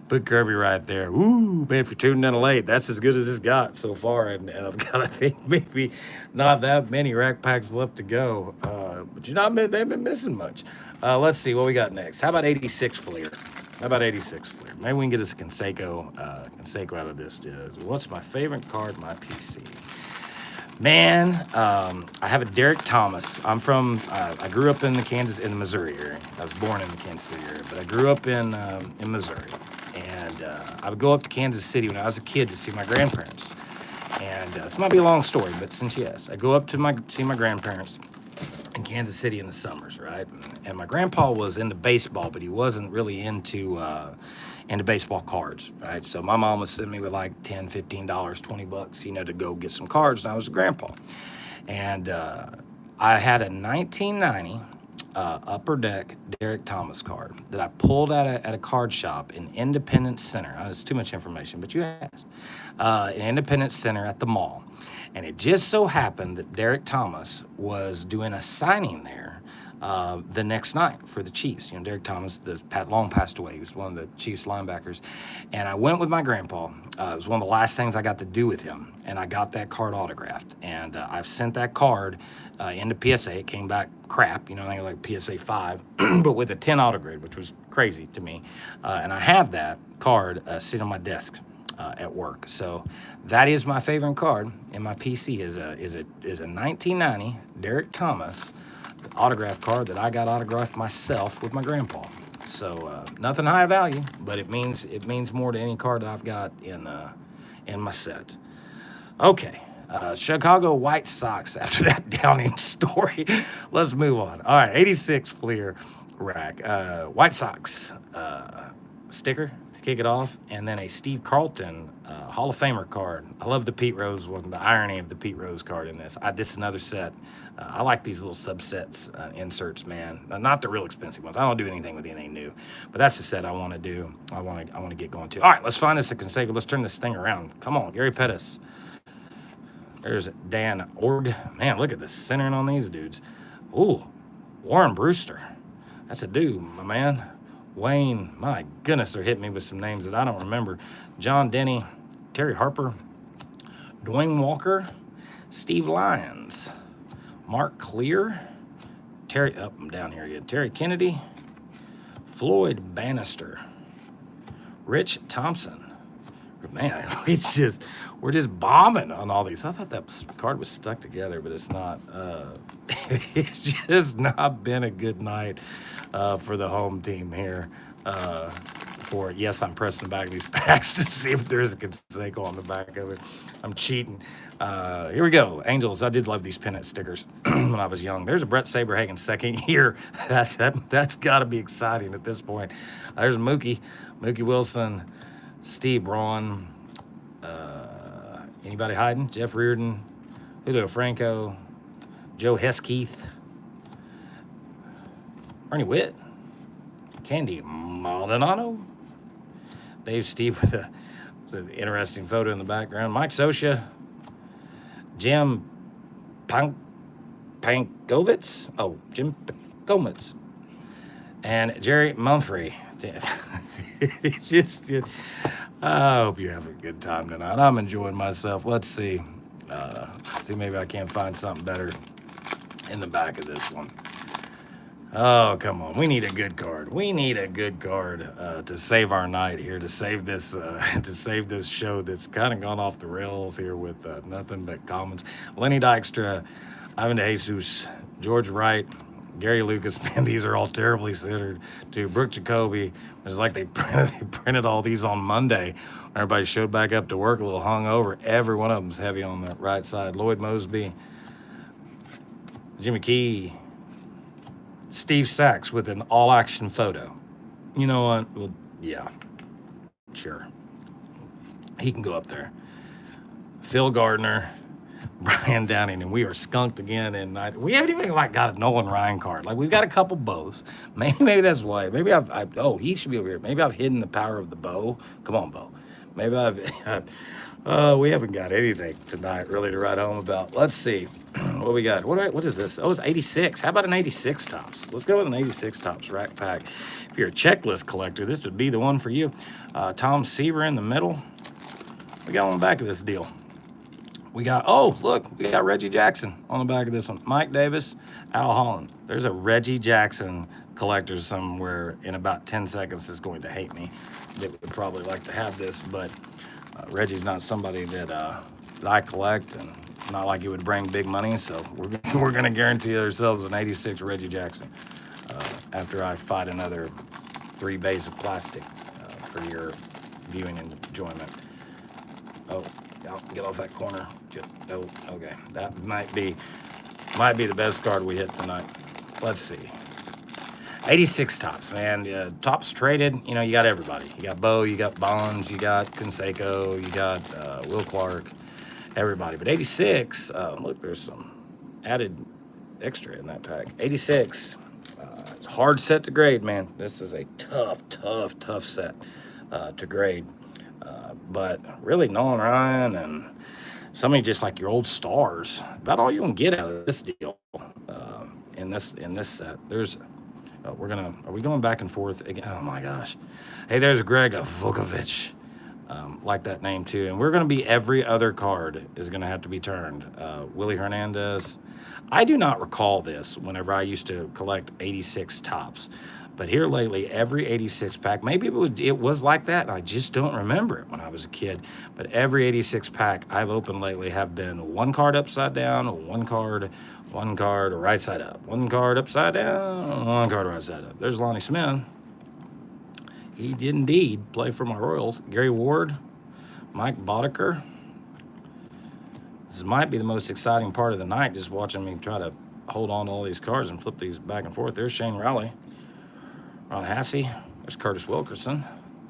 [SPEAKER 1] Put Kirby right there. Ooh, man, if you're tuning in late, that's as good as it's got so far. And I've got, I think, maybe not that many rack packs left to go. But you're not, they've been missing much. Let's see what we got next. How about 86 Fleer? Maybe we can get us a Canseco out of this. What's my favorite card? My PC. Man, I have a Derek Thomas. I grew up in the Missouri area. I was born in the Kansas City area, but I grew up in Missouri. And I would go up to Kansas City when I was a kid to see my grandparents. And this might be a long story, but since yes, I go up to see my grandparents in Kansas City in the summers, right? And my grandpa was into baseball, but he wasn't really into baseball cards, right? So my mom would send me with like $10, $15, $20, to go get some cards. And I was a grandpa. And I had a 1990 Upper Deck Derek Thomas card that I pulled at a card shop in Independence Center. It's too much information, but you asked. In Independence Center at the mall. And it just so happened that Derek Thomas was doing a signing there the next night for the Chiefs. Derek Thomas, long passed away. He was one of the Chiefs linebackers. And I went with my grandpa. It was one of the last things I got to do with him. And I got that card autographed. And I've sent that card into PSA. It came back crap, I think like PSA 5, but with a 10 auto grade, which was crazy to me. And I have that card sitting on my desk at work. So that is my favorite card in my PC is a 1990 Derek Thomas autograph card that I got autographed myself with my grandpa. So nothing high value, but it means more to any card that I've got in my set. Okay. Chicago White Sox after that Downing story. Let's move on. All right, 86 Fleer rack. White Sox sticker to kick it off, and then a Steve Carlton Hall of Famer card. I love the Pete Rose one, the irony of the Pete Rose card in this. This is another set. I like these little subsets inserts, man. Not the real expensive ones. I don't do anything with anything new, but that's the set I want to do. I want to get going to. All right, let's find us a Conseco. Let's turn this thing around. Come on, Gary Pettis. There's Dan Ord. Man, look at the centering on these dudes. Ooh, Warren Brewster. That's a dude, my man. Wayne, my goodness, they're hitting me with some names that I don't remember. John Denny, Terry Harper, Dwayne Walker, Steve Lyons, Mark Clear, I'm down here again. Terry Kennedy, Floyd Bannister, Rich Thompson. Man, we're just bombing on all these. I thought that card was stuck together, but it's not. It's just not been a good night for the home team here. Yes, I'm pressing back these packs to see if there's a Conseco on the back of it. I'm cheating. Here we go. Angels. I did love these pennant stickers when I was young. There's a Brett Saberhagen second year. That's got to be exciting at this point. There's Mookie Wilson, Steve Braun, anybody hiding? Jeff Reardon, Julio Franco, Joe Heskeith, Ernie Witt, Candy Maldonado, Dave Steve with an interesting photo in the background, Mike Scioscia, Jim Pankovitz, Jim Pankovitz, and Jerry Mumphrey. It's just, I hope you're having a good time tonight. I'm enjoying myself. Let's see. Maybe I can't find something better in the back of this one. Oh, come on. We need a good card. We need a good card to save our night here, to save this show that's kind of gone off the rails here with nothing but comments. Lenny Dykstra, Ivan DeJesus, George Wright, Gary Lucas. Man, these are all terribly centered. To Brooke Jacoby. It's like they printed all these on Monday. Everybody showed back up to work a little hungover. Every one of them's heavy on the right side. Lloyd Mosby, Jimmy Key, Steve Sachs with an all-action photo. You know what? Well, yeah, sure. He can go up there. Phil Gardner, Brian Downing, and we are skunked again. And we haven't even got a Nolan Ryan card. We've got a couple bows. Maybe that's why. Maybe he should be over here. Maybe I've hidden the power of the bow. Come on, Bo. Maybe we haven't got anything tonight really to write home about. Let's see what we got. What is this? Oh, it's 86. How about an 86 tops? Let's go with an 86 tops rack pack. If you're a checklist collector, this would be the one for you. Tom Seaver in the middle. We got on the back of this deal. We got Reggie Jackson on the back of this one. Mike Davis, Al Holland. There's a Reggie Jackson collector somewhere in about 10 seconds that's going to hate me. They would probably like to have this, but Reggie's not somebody that I collect, and not like it would bring big money, so we're going to guarantee ourselves an 86 Reggie Jackson after I fight another 3 bays of plastic for your viewing enjoyment. Oh, get off that corner. Oh, okay. That might be the best card we hit tonight. Let's see. 86 Topps, man. Topps traded. You know, you got everybody. You got Bo, you got Bonds, you got Canseco, you got Will Clark, everybody. But 86, look, there's some added extra in that pack. 86, it's a hard set to grade, man. This is a tough set to grade. But really, Nolan Ryan and somebody just like your old stars, about all you can get out of this deal in this set. There's are we going back and forth again? Oh my gosh. Hey, there's Greg Vukovich. Like that name too. And we're going to be every other card is going to have to be turned. Willie Hernandez. I do not recall this whenever I used to collect 86 Topps. But here lately, every 86 pack, maybe it was like that, and I just don't remember it when I was a kid. But every 86 pack I've opened lately have been 1 card upside down, 1 card right side up, 1 card upside down, 1 card right side up. There's Lonnie Smith. He did indeed play for my Royals. Gary Ward, Mike Boddicker. This might be the most exciting part of the night, just watching me try to hold on to all these cards and flip these back and forth. There's Shane Rowley. Ron Hassey. There's Curtis Wilkerson.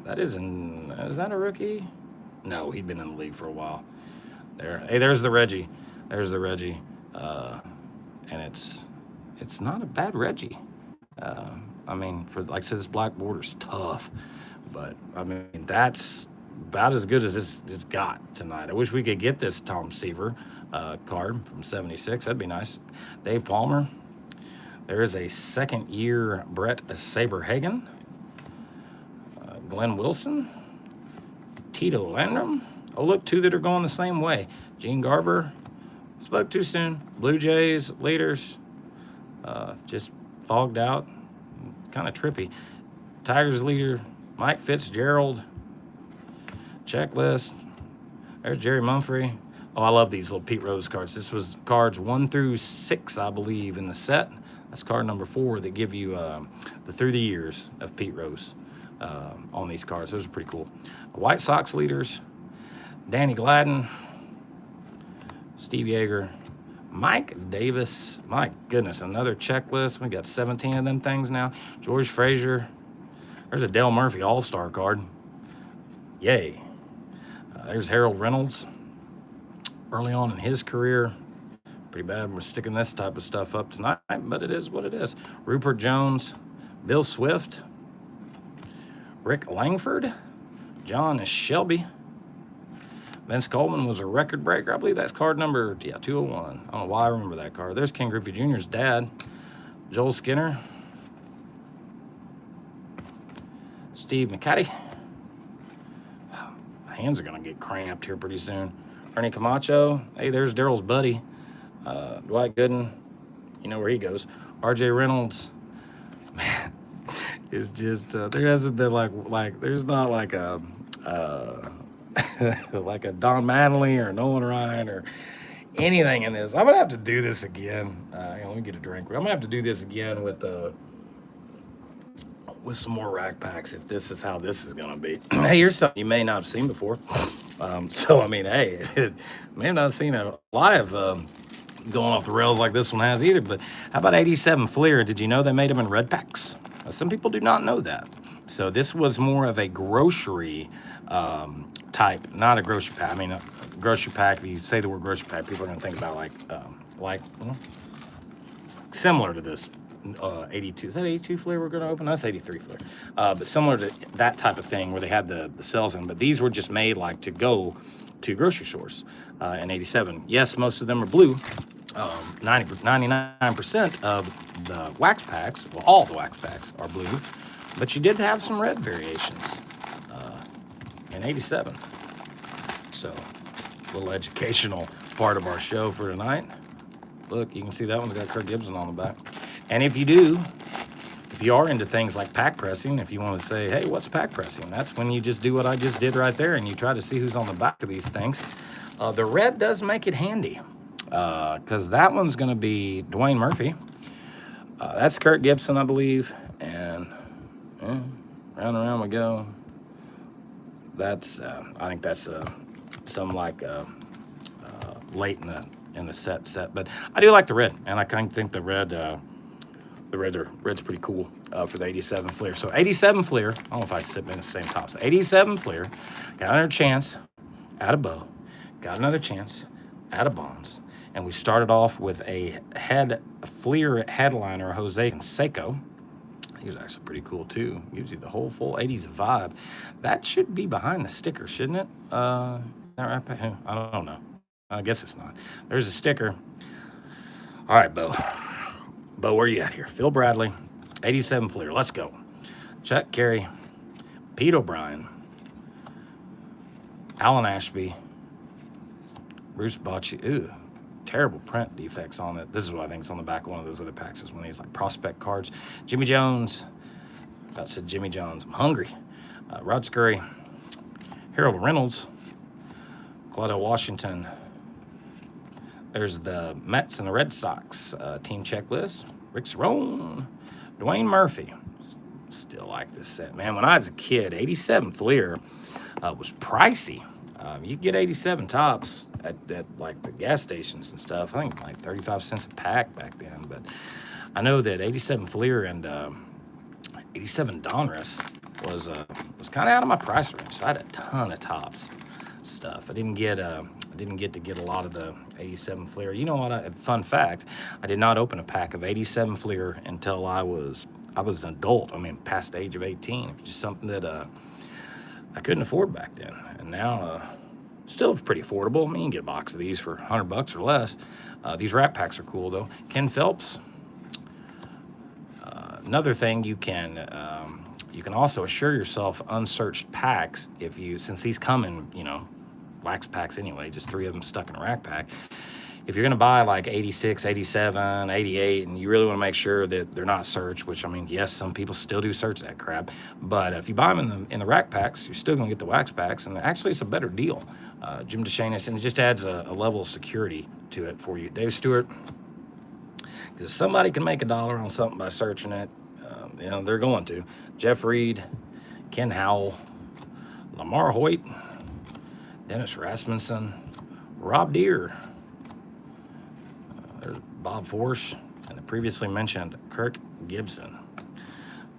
[SPEAKER 1] Is that a rookie? No, he'd been in the league for a while. Hey, there's the Reggie. There's the Reggie. And it's not a bad Reggie. I mean, for like I said, this black border's tough, but I mean that's about as good as it's got tonight. I wish we could get this Tom Seaver card from '76. That'd be nice. Dave Palmer. There is a 2nd year Brett Saberhagen, Glenn Wilson, Tito Landrum. Oh, look, 2 that are going the same way. Gene Garber, spoke too soon. Blue Jays, leaders, just fogged out, kind of trippy. Tigers leader, Mike Fitzgerald, checklist. There's Jerry Mumphrey. Oh, I love these little Pete Rose cards. This was cards 1 through 6, I believe, in the set. That's card number 4 that give you the through the years of Pete Rose on these cards. Those are pretty cool. White Sox leaders, Danny Gladden, Steve Yeager, Mike Davis. My goodness, another checklist. We got 17 of them things now. George Frazier. There's a Dale Murphy All-Star card. Yay. There's Harold Reynolds. Early on in his career. Pretty bad we're sticking this type of stuff up tonight, but it is what it is. Rupert Jones, Bill Swift, Rick Langford, John Shelby. Vince Coleman was a record breaker. I believe that's card number 201. I don't know why I remember that card. There's Ken Griffey Jr.'s dad, Joel Skinner, Steve McCaddy. My hands are going to get cramped here pretty soon. Ernie Camacho. Hey, there's Daryl's buddy. Dwight Gooden, you know where he goes. R.J. Reynolds, man, it's just there hasn't been like there's not like a like a Don Mattingly or Nolan Ryan or anything in this. I'm gonna have to do this again. Let me get a drink. I'm gonna have to do this again with some more rack packs if this is how this is gonna be. Hey, here's something you may not have seen before. So I mean, hey, may have not seen a live. Going off the rails like this one has either, but how about 87 Fleer? Did you know they made them in red packs? Some people do not know that. So this was more of a grocery type, not a grocery pack. I mean, a grocery pack, if you say the word grocery pack, people are going to think about similar to this 82. Is that 82 Fleer we're going to open? That's 83 Fleer. But similar to that type of thing where they had the cells in, but these were just made like to go to grocery stores in 87. Yes, most of them are blue. 99% of the wax packs, well, all the wax packs are blue, but you did have some red variations in 87. So, a little educational part of our show for tonight. Look, you can see that one's got Kirk Gibson on the back. And if you are into things like pack pressing, if you want to say, hey, what's pack pressing? That's when you just do what I just did right there and you try to see who's on the back of these things. The red does make it handy. because that one's going to be Dwayne Murphy. That's Kirk Gibson, I believe. And yeah, round and around we go. That's I think that's some like late in the set. But I do like the red, and I kind of think the red's pretty cool for the 87 Fleer. So 87 Fleer, I don't know if I sit in the same top. So 87 Fleer, got another chance at a Bo, got another chance at a Bonds, and we started off with a Fleer headliner, Jose Canseco. He was actually pretty cool too. Gives you the whole full 80s vibe. That should be behind the sticker, shouldn't it? I don't know. I guess it's not. There's a sticker. All right, Bo. Bo, where you at here? Phil Bradley, 87 Fleer. Let's go. Chuck Carey, Pete O'Brien, Alan Ashby, Bruce Bochy. Ooh, terrible print defects on it. This is what I think is on the back of one of those other packs. Is one of these like prospect cards. Jimmy Jones. About said Jimmy Jones. I'm hungry. Rod Scurry, Harold Reynolds, Claudio Washington. There's the Mets and the Red Sox team checklist. Rick Cerone, Dwayne Murphy. Still like this set, man. When I was a kid, 87 Fleer was pricey. You could get 87 tops at like the gas stations and stuff. I think like 35 cents a pack back then. But I know that 87 Fleer and 87 Donruss was kind of out of my price range. So I had a ton of tops stuff. I didn't get to get a lot of the 87 Fleer. You know what? Fun fact: I did not open a pack of 87 Fleer until I was an adult. I mean, past the age of 18. It was just something that I couldn't afford back then. And now, still pretty affordable. I mean, you can get a box of these for $100 or less. These Rat Packs are cool though. Ken Phelps. Another thing you can also assure yourself unsearched packs since these come in wax packs anyway, just 3 of them stuck in a rack pack. If you're going to buy like 86, 87, 88, and you really want to make sure that they're not searched, which, I mean, yes, some people still do search that crap, but if you buy them in the rack packs, you're still going to get the wax packs, and actually it's a better deal. Jim DeShantis, and it just adds a level of security to it for you. Dave Stewart, because if somebody can make $1 on something by searching it, they're going to. Jeff Reed, Ken Howell, Lamar Hoyt, Dennis Rasmussen, Rob Deere, there's Bob Forsch, and the previously mentioned Kirk Gibson.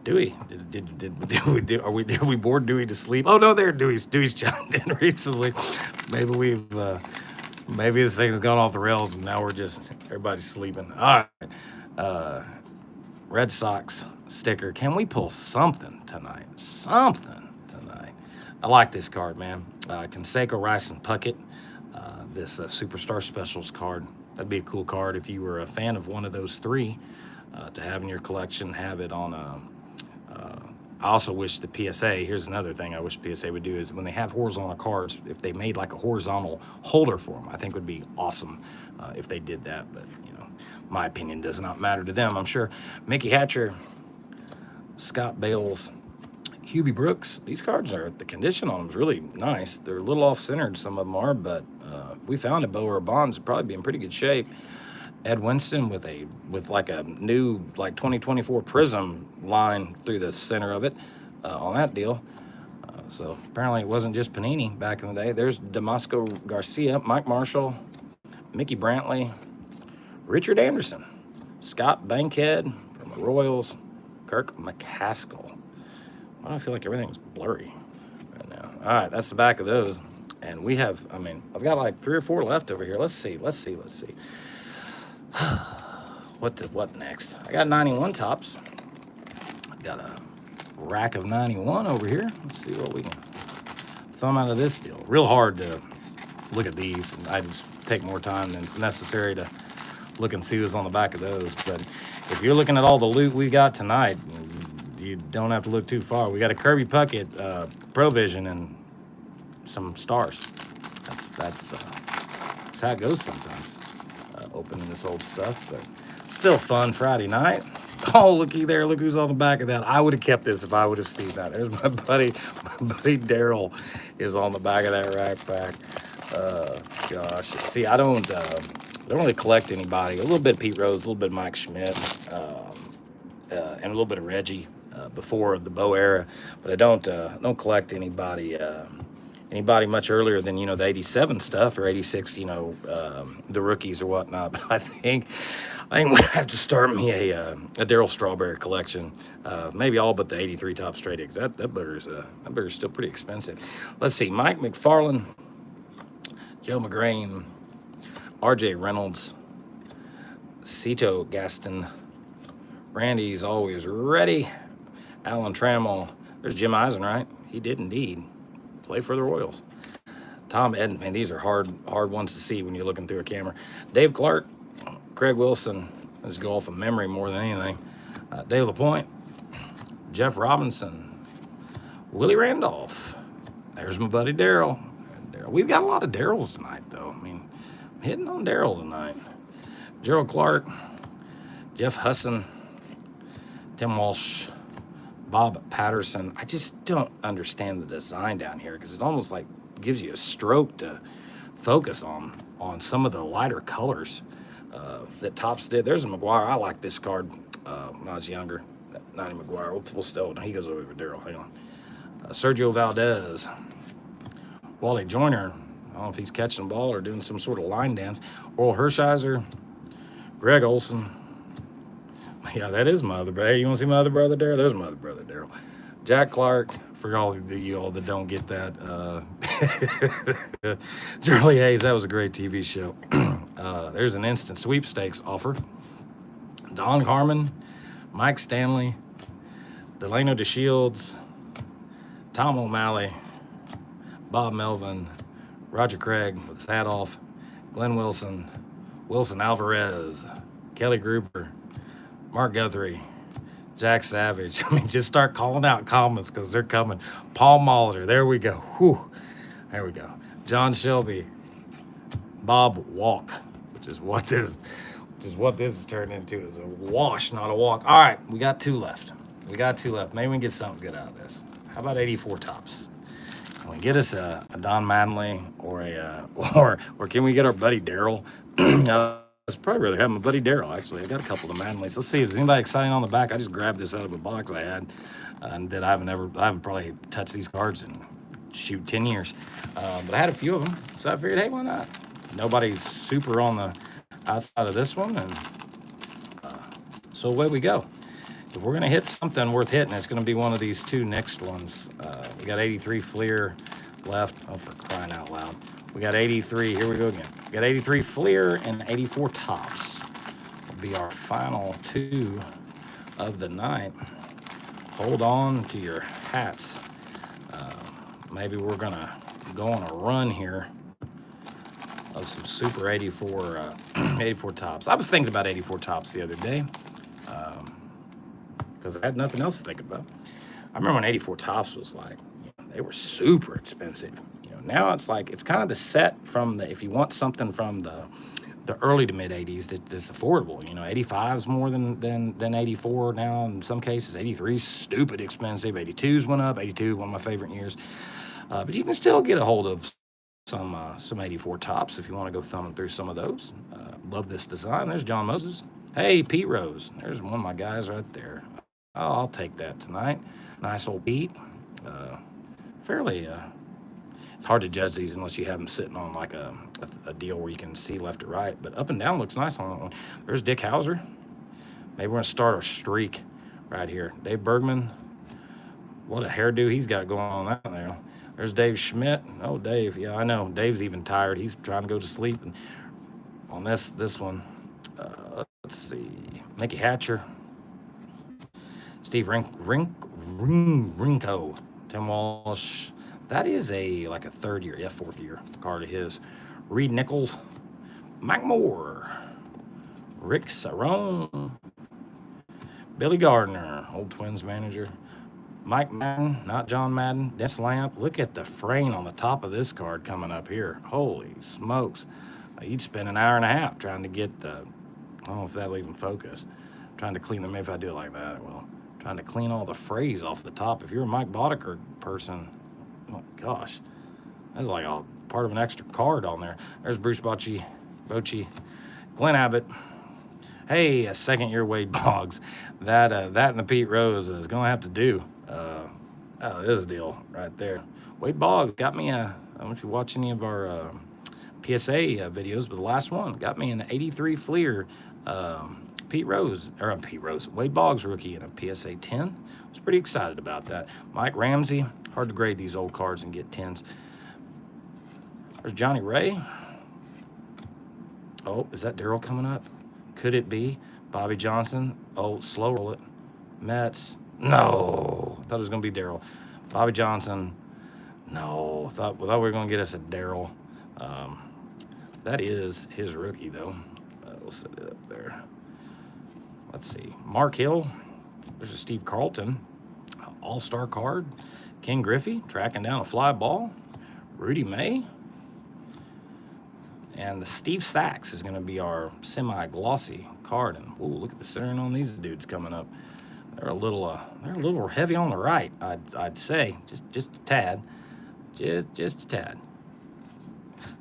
[SPEAKER 1] Dewey, are we bored Dewey to sleep? Oh no, there Dewey's chimed in recently. Maybe this thing has gone off the rails and now everybody's sleeping. All right, Red Sox sticker. Can we pull something tonight? I like this card, man. Canseco, Rice, and Puckett. This Superstar Specials card. That'd be a cool card if you were a fan of one of those 3 to have in your collection. Have it on I also wish the PSA, here's another thing I wish PSA would do, is when they have horizontal cards, if they made like a horizontal holder for them, I think would be awesome if they did that. But, my opinion does not matter to them, I'm sure. Mickey Hatcher, Scott Bales, Hubie Brooks. These cards the condition on them is really nice. They're a little off-centered, some of them are, but we found a Bo or a Bonds would probably be in pretty good shape. Ed Winston with like a new 2024 Prism line through the center of it on that deal. So apparently it wasn't just Panini back in the day. There's Damasco Garcia, Mike Marshall, Mickey Brantley, Richard Anderson, Scott Bankhead from the Royals, Kirk McCaskill. Why do I feel like everything's blurry right now? All right, that's the back of those. And we have, I've got like 3 or 4 left over here. Let's see. What next? I got 91 tops. I got a rack of 91 over here. Let's see what we can thumb out of this deal. Real hard to look at these, and I just take more time than it's necessary to look and see what's on the back of those. But if you're looking at all the loot we got tonight, you don't have to look too far. We got a Kirby Puckett, Provision, and some stars. That's how it goes sometimes. Opening this old stuff, but still fun Friday night. Oh, looky there. Look who's on the back of that. I would have kept this if I would have seen that. There's my buddy Daryl is on the back of that rack pack. Gosh. See, I don't, I don't really collect anybody. A little bit of Pete Rose, a little bit of Mike Schmidt, and a little bit of Reggie before the Bo era, but I don't collect anybody much earlier than the '87 stuff or '86. The rookies or whatnot. But I think we have to start me a Darryl Strawberry collection. Maybe all but the '83 top straight eggs. That booger's still pretty expensive. Let's see, Mike McFarland, Joe McGrain, R.J. Reynolds, Cito Gaston, Randy's always ready, Alan Trammell. There's Jim Eisenreich. He did indeed play for the Royals. Tom Edden, man, these are hard ones to see when you're looking through a camera. Dave Clark, Craig Wilson. Let's go off of memory more than anything. Dave LaPointe, Jeff Robinson, Willie Randolph. There's my buddy Daryl. We've got a lot of Daryls tonight, though. I mean, I'm hitting on Daryl tonight. Gerald Clark, Jeff Husson, Tim Walsh, Bob Patterson. I just don't understand the design down here because it almost like gives you a stroke to focus on some of the lighter colors that Topps did. There's a McGuire. I like this card when I was younger. 90 McGuire. We'll still. He goes over to Daryl. Hang on. Sergio Valdez, Wally Joyner. I don't know if he's catching the ball or doing some sort of line dance. Oral Hershiser, Greg Olson. Yeah, that is my other brother. Hey, you want to see my other brother, Daryl? There's my other brother, Daryl. Jack Clark, for all of you all that don't get that. Charlie Hayes, that was a great TV show. There's an instant sweepstakes offer. Don Carmen, Mike Stanley, Delano DeShields, Tom O'Malley, Bob Melvin, Roger Craig with his hat off, Glenn Wilson, Wilson Alvarez, Kelly Gruber, Mark Guthrie, Jack Savage. I mean, just start calling out comments because they're coming. Paul Molitor, there we go. Whew. There we go. John Shelby, Bob Walk, which is what this has turned into, is a wash, not a walk. All right, we got two left. Maybe we can get something good out of this. How about 84 Topps? Can we get us a Don Mattingly or can we get our buddy Daryl? I'd probably rather have my buddy Daryl, actually. I got a couple of Mattingly's. Let's see if there's anybody exciting on the back. I just grabbed this out of a box I had, and that I haven't probably touched these cards in 10 years. But I had a few of them, so I figured, hey, why not? Nobody's super on the outside of this one, and so away we go. If we're gonna hit something worth hitting, it's gonna be one of these two next ones. We got 83 Fleer left. Oh, for crying out loud. We got 83. Here we go again. We got 83 Fleer and 84 Topps. Will be our final two of the night. Hold on to your hats. Maybe we're gonna go on a run here of some super 84 Topps. I was thinking about 84 Topps the other day because I had nothing else to think about. I remember when 84 Topps was like, they were super expensive. Now it's like, it's kind of the set from the, if you want something from the early to mid 80s that's affordable. 85's more than 84 now in some cases. 83's stupid expensive. 82's went up. 82, one of my favorite years. But you can still get a hold of some 84 Topps if you want to go thumbing through some of those. Love this design. There's John Moses. Hey, Pete Rose. There's one of my guys right there. Oh, I'll take that tonight. Nice old Pete. Fairly, it's hard to judge these unless you have them sitting on like a deal where you can see left or right. But up and down looks nice on that one. There's Dick Hauser. Maybe we're going to start our streak right here. Dave Bergman. What a hairdo he's got going on out there. There's Dave Schmidt. Oh, Dave. Yeah, I know. Dave's even tired. He's trying to go to sleep. And on this one, let's see. Mickey Hatcher. Steve Rinko. Tim Walsh. That is like a fourth year card of his. Reed Nichols. Mike Moore. Rick Cerrone. Billy Gardner, old Twins manager. Mike Madden, not John Madden. Dennis Lamp. Look at the frame on the top of this card coming up here. Holy smokes. You'd spend an hour and a half trying to get I don't know if that'll even focus. Trying to clean them. Maybe if I do it like that, it will. Trying to clean all the frays off the top. If you're a Mike Boddicker person, oh gosh, that's like a part of an extra card on there. There's Bruce Bochy, Glenn Abbott. Hey, a second-year Wade Boggs. That and the Pete Rose is going to have to do. This deal right there. Wade Boggs got me I don't know if you watch any of our PSA videos, but the last one got me an 83 Fleer Pete Rose, Wade Boggs rookie in a PSA 10. I was pretty excited about that. Mike Ramsey. Hard to grade these old cards and get 10s. There's Johnny Ray. Oh, is that Daryl coming up? Could it be? Bobby Johnson. Oh, slow roll it. Mets. No. I thought it was going to be Daryl. Bobby Johnson. No. I thought we were going to get us a Daryl. That is his rookie, though. We'll set it up there. Let's see. Mark Hill. There's a Steve Carlton. All-star card. Ken Griffey tracking down a fly ball. Rudy May. And the Steve Sachs is going to be our semi-glossy card. And ooh, look at the centering on these dudes coming up. They're a little heavy on the right, I'd say, just a tad, just a tad.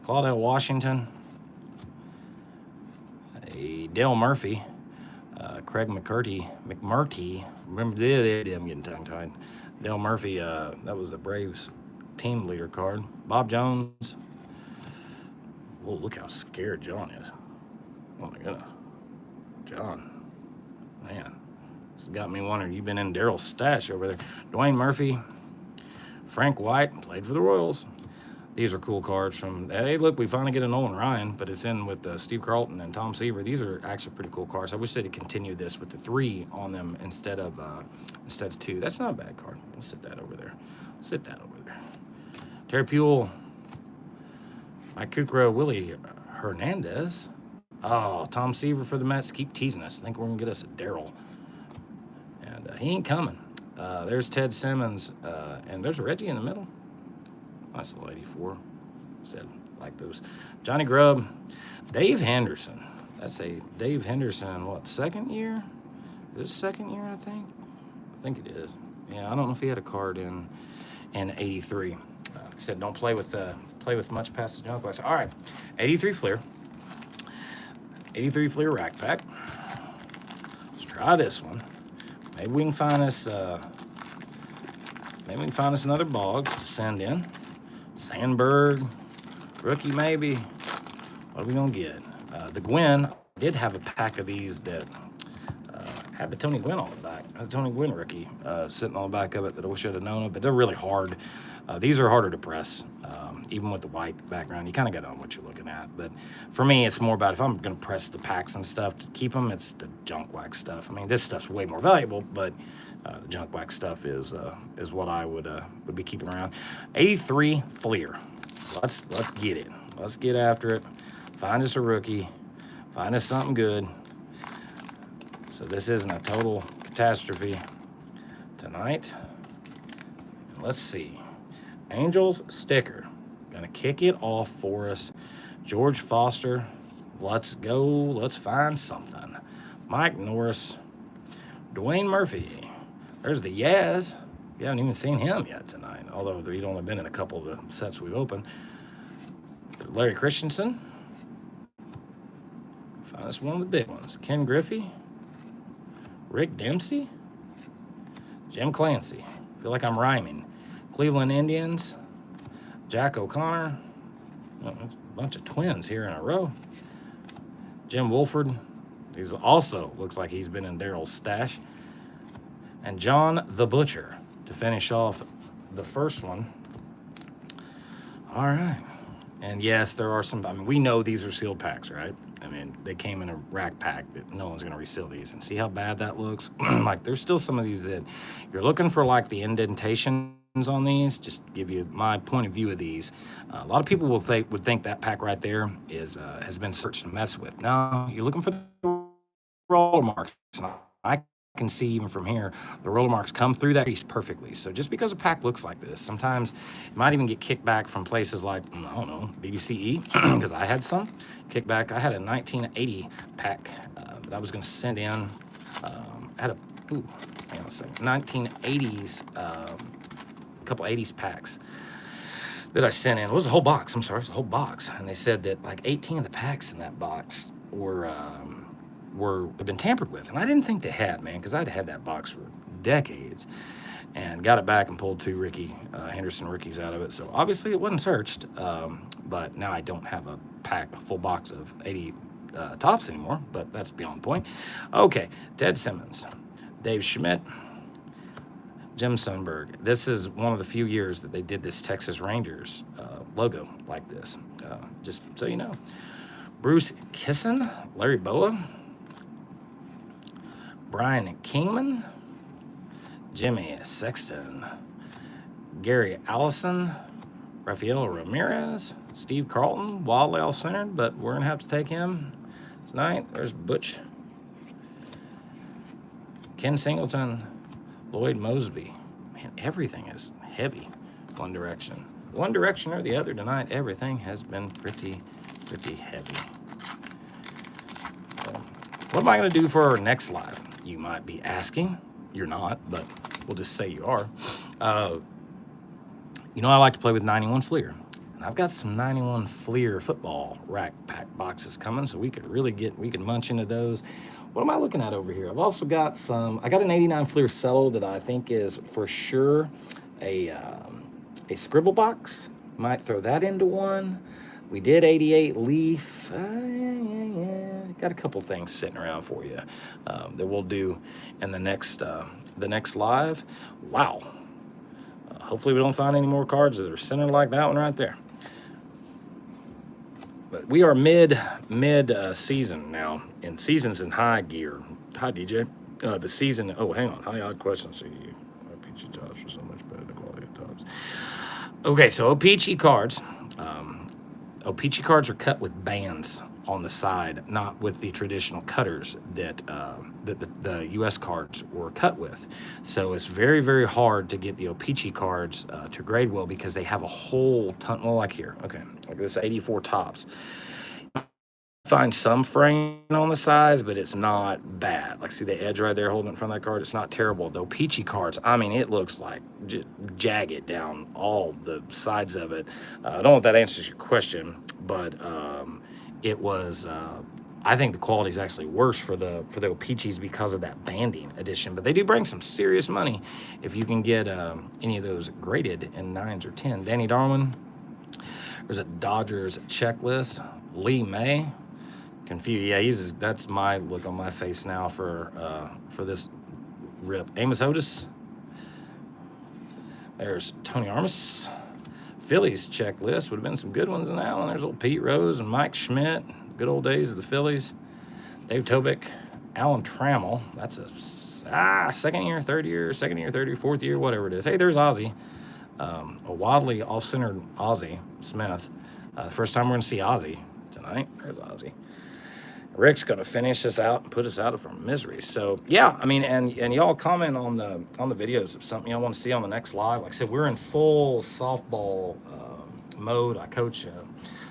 [SPEAKER 1] Claudell Washington, a Dale Murphy, Craig McMurty. Remember, I'm getting tongue-tied. Dale Murphy, that was the Braves team leader card. Bob Jones. Oh, look how scared John is. Oh my goodness. John. Man. This got me wondering, you've been in Daryl's stash over there. Dwayne Murphy. Frank White, played for the Royals. These are cool cards from, hey, look, we finally get a Nolan Ryan, but it's in with Steve Carlton and Tom Seaver. These are actually pretty cool cards. I wish they'd continue this with the 3 on them instead of 2. That's not a bad card. Let's sit that over there. Terry Puel. Mike Kukro, Willie Hernandez. Oh, Tom Seaver for the Mets. Keep teasing us. I think we're going to get us a Daryl. And he ain't coming. There's Ted Simmons. And there's Reggie in the middle. Nice little 84. Said like those. Johnny Grubb. Dave Henderson. That's a Dave Henderson, what, second year? Is it second year, I think? I think it is. Yeah, I don't know if he had a card in 83. Like I said, don't play with much past the junk box. All right, 83 Fleer. 83 Fleer rack pack. Let's try this one. Maybe we can find us another Boggs to send in. Sandberg, rookie maybe. What are we gonna get? The Gwynn did have a pack of these that had the Tony Gwynn on the back. The Tony Gwynn rookie sitting on the back of it that I wish I'd have known of, but they're really hard. These are harder to press, even with the white background. You kind of got to know what you're looking at. But for me, it's more about if I'm going to press the packs and stuff to keep them, it's the junk wax stuff. I mean, this stuff's way more valuable, but the junk wax stuff is what I would be keeping around. 83 Fleer. Let's get it. Let's get after it. Find us a rookie. Find us something good. So this isn't a total catastrophe tonight. Let's see. Angels sticker. Gonna kick it off for us. George Foster. Let's go. Let's find something. Mike Norris. Dwayne Murphy. There's the Yaz. You haven't even seen him yet tonight, although he'd only been in a couple of the sets we've opened. Larry Christensen. Find us one of the big ones. Ken Griffey. Rick Dempsey. Jim Clancy. Feel like I'm rhyming. Cleveland Indians. Jack O'Connor. A bunch of twins here in a row. Jim Wolford. He's also looks like he's been in Daryl's stash. And John the Butcher to finish off the first one. All right. And yes, there are some, I mean, we know these are sealed packs, right? I mean, they came in a rack pack that no one's going to reseal these. And see how bad that looks? Like, there's still some of these that you're looking for, like, the indentations on these. Just to give you my point of view of these. A lot of people would think that pack right there has been searched to mess with. No, you're looking for the roller marks. I can see even from here, the roller marks come through that piece perfectly. So just because a pack looks like this, sometimes it might even get kicked back from places like, I don't know, BBCE, because I had some kickback. I had a 1980 pack that I was going to send in. I had hang on a second, 1980s, a couple 80s packs that I sent in. It was a whole box. I'm sorry, it was a whole box. And they said that like 18 of the packs in that box have been tampered with, and I didn't think they had, man, because I'd had that box for decades, and got it back and pulled 2 Ricky Henderson rookies out of it. So obviously it wasn't searched, but now I don't have a full box of 80 tops anymore. But that's beyond the point. Okay, Ted Simmons, Dave Schmidt, Jim Sundberg. This is one of the few years that they did this Texas Rangers logo like this. Just so you know. Bruce Kisson, Larry Boa, Brian Kingman, Jimmy Sexton, Gary Allison, Rafael Ramirez, Steve Carlton, wildly off-centered, but we're going to have to take him tonight. There's Butch, Ken Singleton, Lloyd Mosby. Man, everything is heavy. One direction or the other tonight. Everything has been pretty heavy. So, what am I going to do for our next live? You might be asking. You're not, but we'll just say you are. You know, I like to play with 91 Fleer. And I've got some 91 Fleer football rack pack boxes coming, so we can munch into those. What am I looking at over here? I've also got I got an 89 Fleer Cello that I think is for sure a scribble box. Might throw that into one. We did 88 Leaf. Got a couple things sitting around for you that we'll do in the next live. Wow. Hopefully we don't find any more cards that are centered like that one right there. But we are mid season now, and season's in high gear. Hi, DJ. The season. Oh, hang on. High odd question. See, O-Pee-Chee tops are so much better than quality of tops. Okay, so O-Pee-Chee cards. O-Pee-Chee cards are cut with bands on the side, not with the traditional cutters that the U.S. cards were cut with. So it's very, very hard to get the O-Pee-Chee cards to grade well because they have a whole ton. Well, like here, okay, like this 84 tops. Find some fraying on the sides, but it's not bad. Like, see the edge right there holding it in front of that card? It's not terrible. The O-Pee-Chee cards, I mean, it looks like just jagged down all the sides of it. I don't know if that answers your question, but it was, I think the quality is actually worse for the O-Pee-Chees because of that banding edition. But they do bring some serious money if you can get any of those graded in 9s or 10s. Danny Darwin, there's a Dodgers checklist. Lee May. Confused. Yeah, that's my look on my face now for this rip. Amos Otis. There's Tony Armas. Phillies checklist. Would have been some good ones in that one. There's old Pete Rose and Mike Schmidt. Good old days of the Phillies. Dave Tobick. Alan Trammell. That's a second year, third year, fourth year, whatever it is. Hey, there's Ozzie. A wildly off-centered Ozzie Smith. The first time we're going to see Ozzie tonight. There's Ozzie. Rick's going to finish this out and put us out of our misery. So, yeah, I mean, and y'all comment on the videos of something y'all want to see on the next live. Like I said, we're in full softball mode. I coach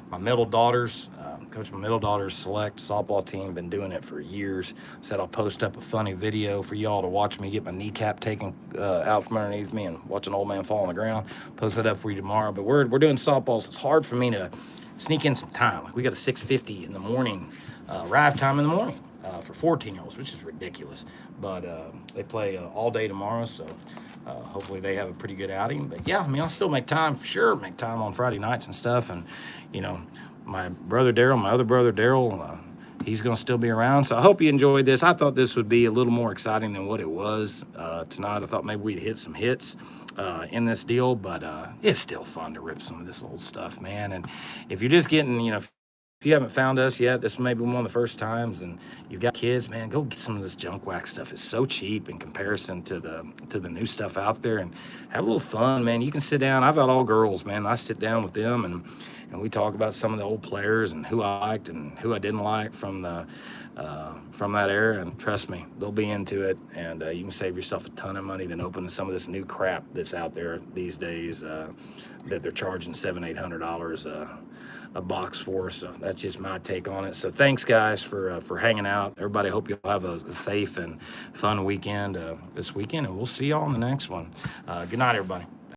[SPEAKER 1] my middle daughters. Coach my middle daughter's select softball team. Been doing it for years. Said I'll post up a funny video for y'all to watch me get my kneecap taken out from underneath me and watch an old man fall on the ground. Post that up for you tomorrow. But we're doing softballs. It's hard for me to sneak in some time. Like, we got a 6:50 in the morning arrive time in the morning for 14-year-olds, which is ridiculous. But they play all day tomorrow, so hopefully they have a pretty good outing. But yeah, I mean, I'll still make time, make time on Friday nights and stuff. And, you know, my other brother Daryl, he's going to still be around. So I hope you enjoyed this. I thought this would be a little more exciting than what it was tonight. I thought maybe we'd hit some hits in this deal, but it's still fun to rip some of this old stuff, man. And if you're just getting, you know, if you haven't found us yet, this may be one of the first times, and you've got kids, man, go get some of this junk wax stuff. It's so cheap in comparison to the new stuff out there, and have a little fun, man. You can sit down. I've got all girls, man. I sit down with them, and we talk about some of the old players and who I liked and who I didn't like from that era. And trust me, they'll be into it, and you can save yourself a ton of money than opening some of this new crap that's out there these days that they're charging $700-800 a box for. So that's just my take on it. So thanks, guys, for hanging out. Everybody, hope you'll have a safe and fun weekend this weekend, and we'll see y'all on the next one. Good night, everybody.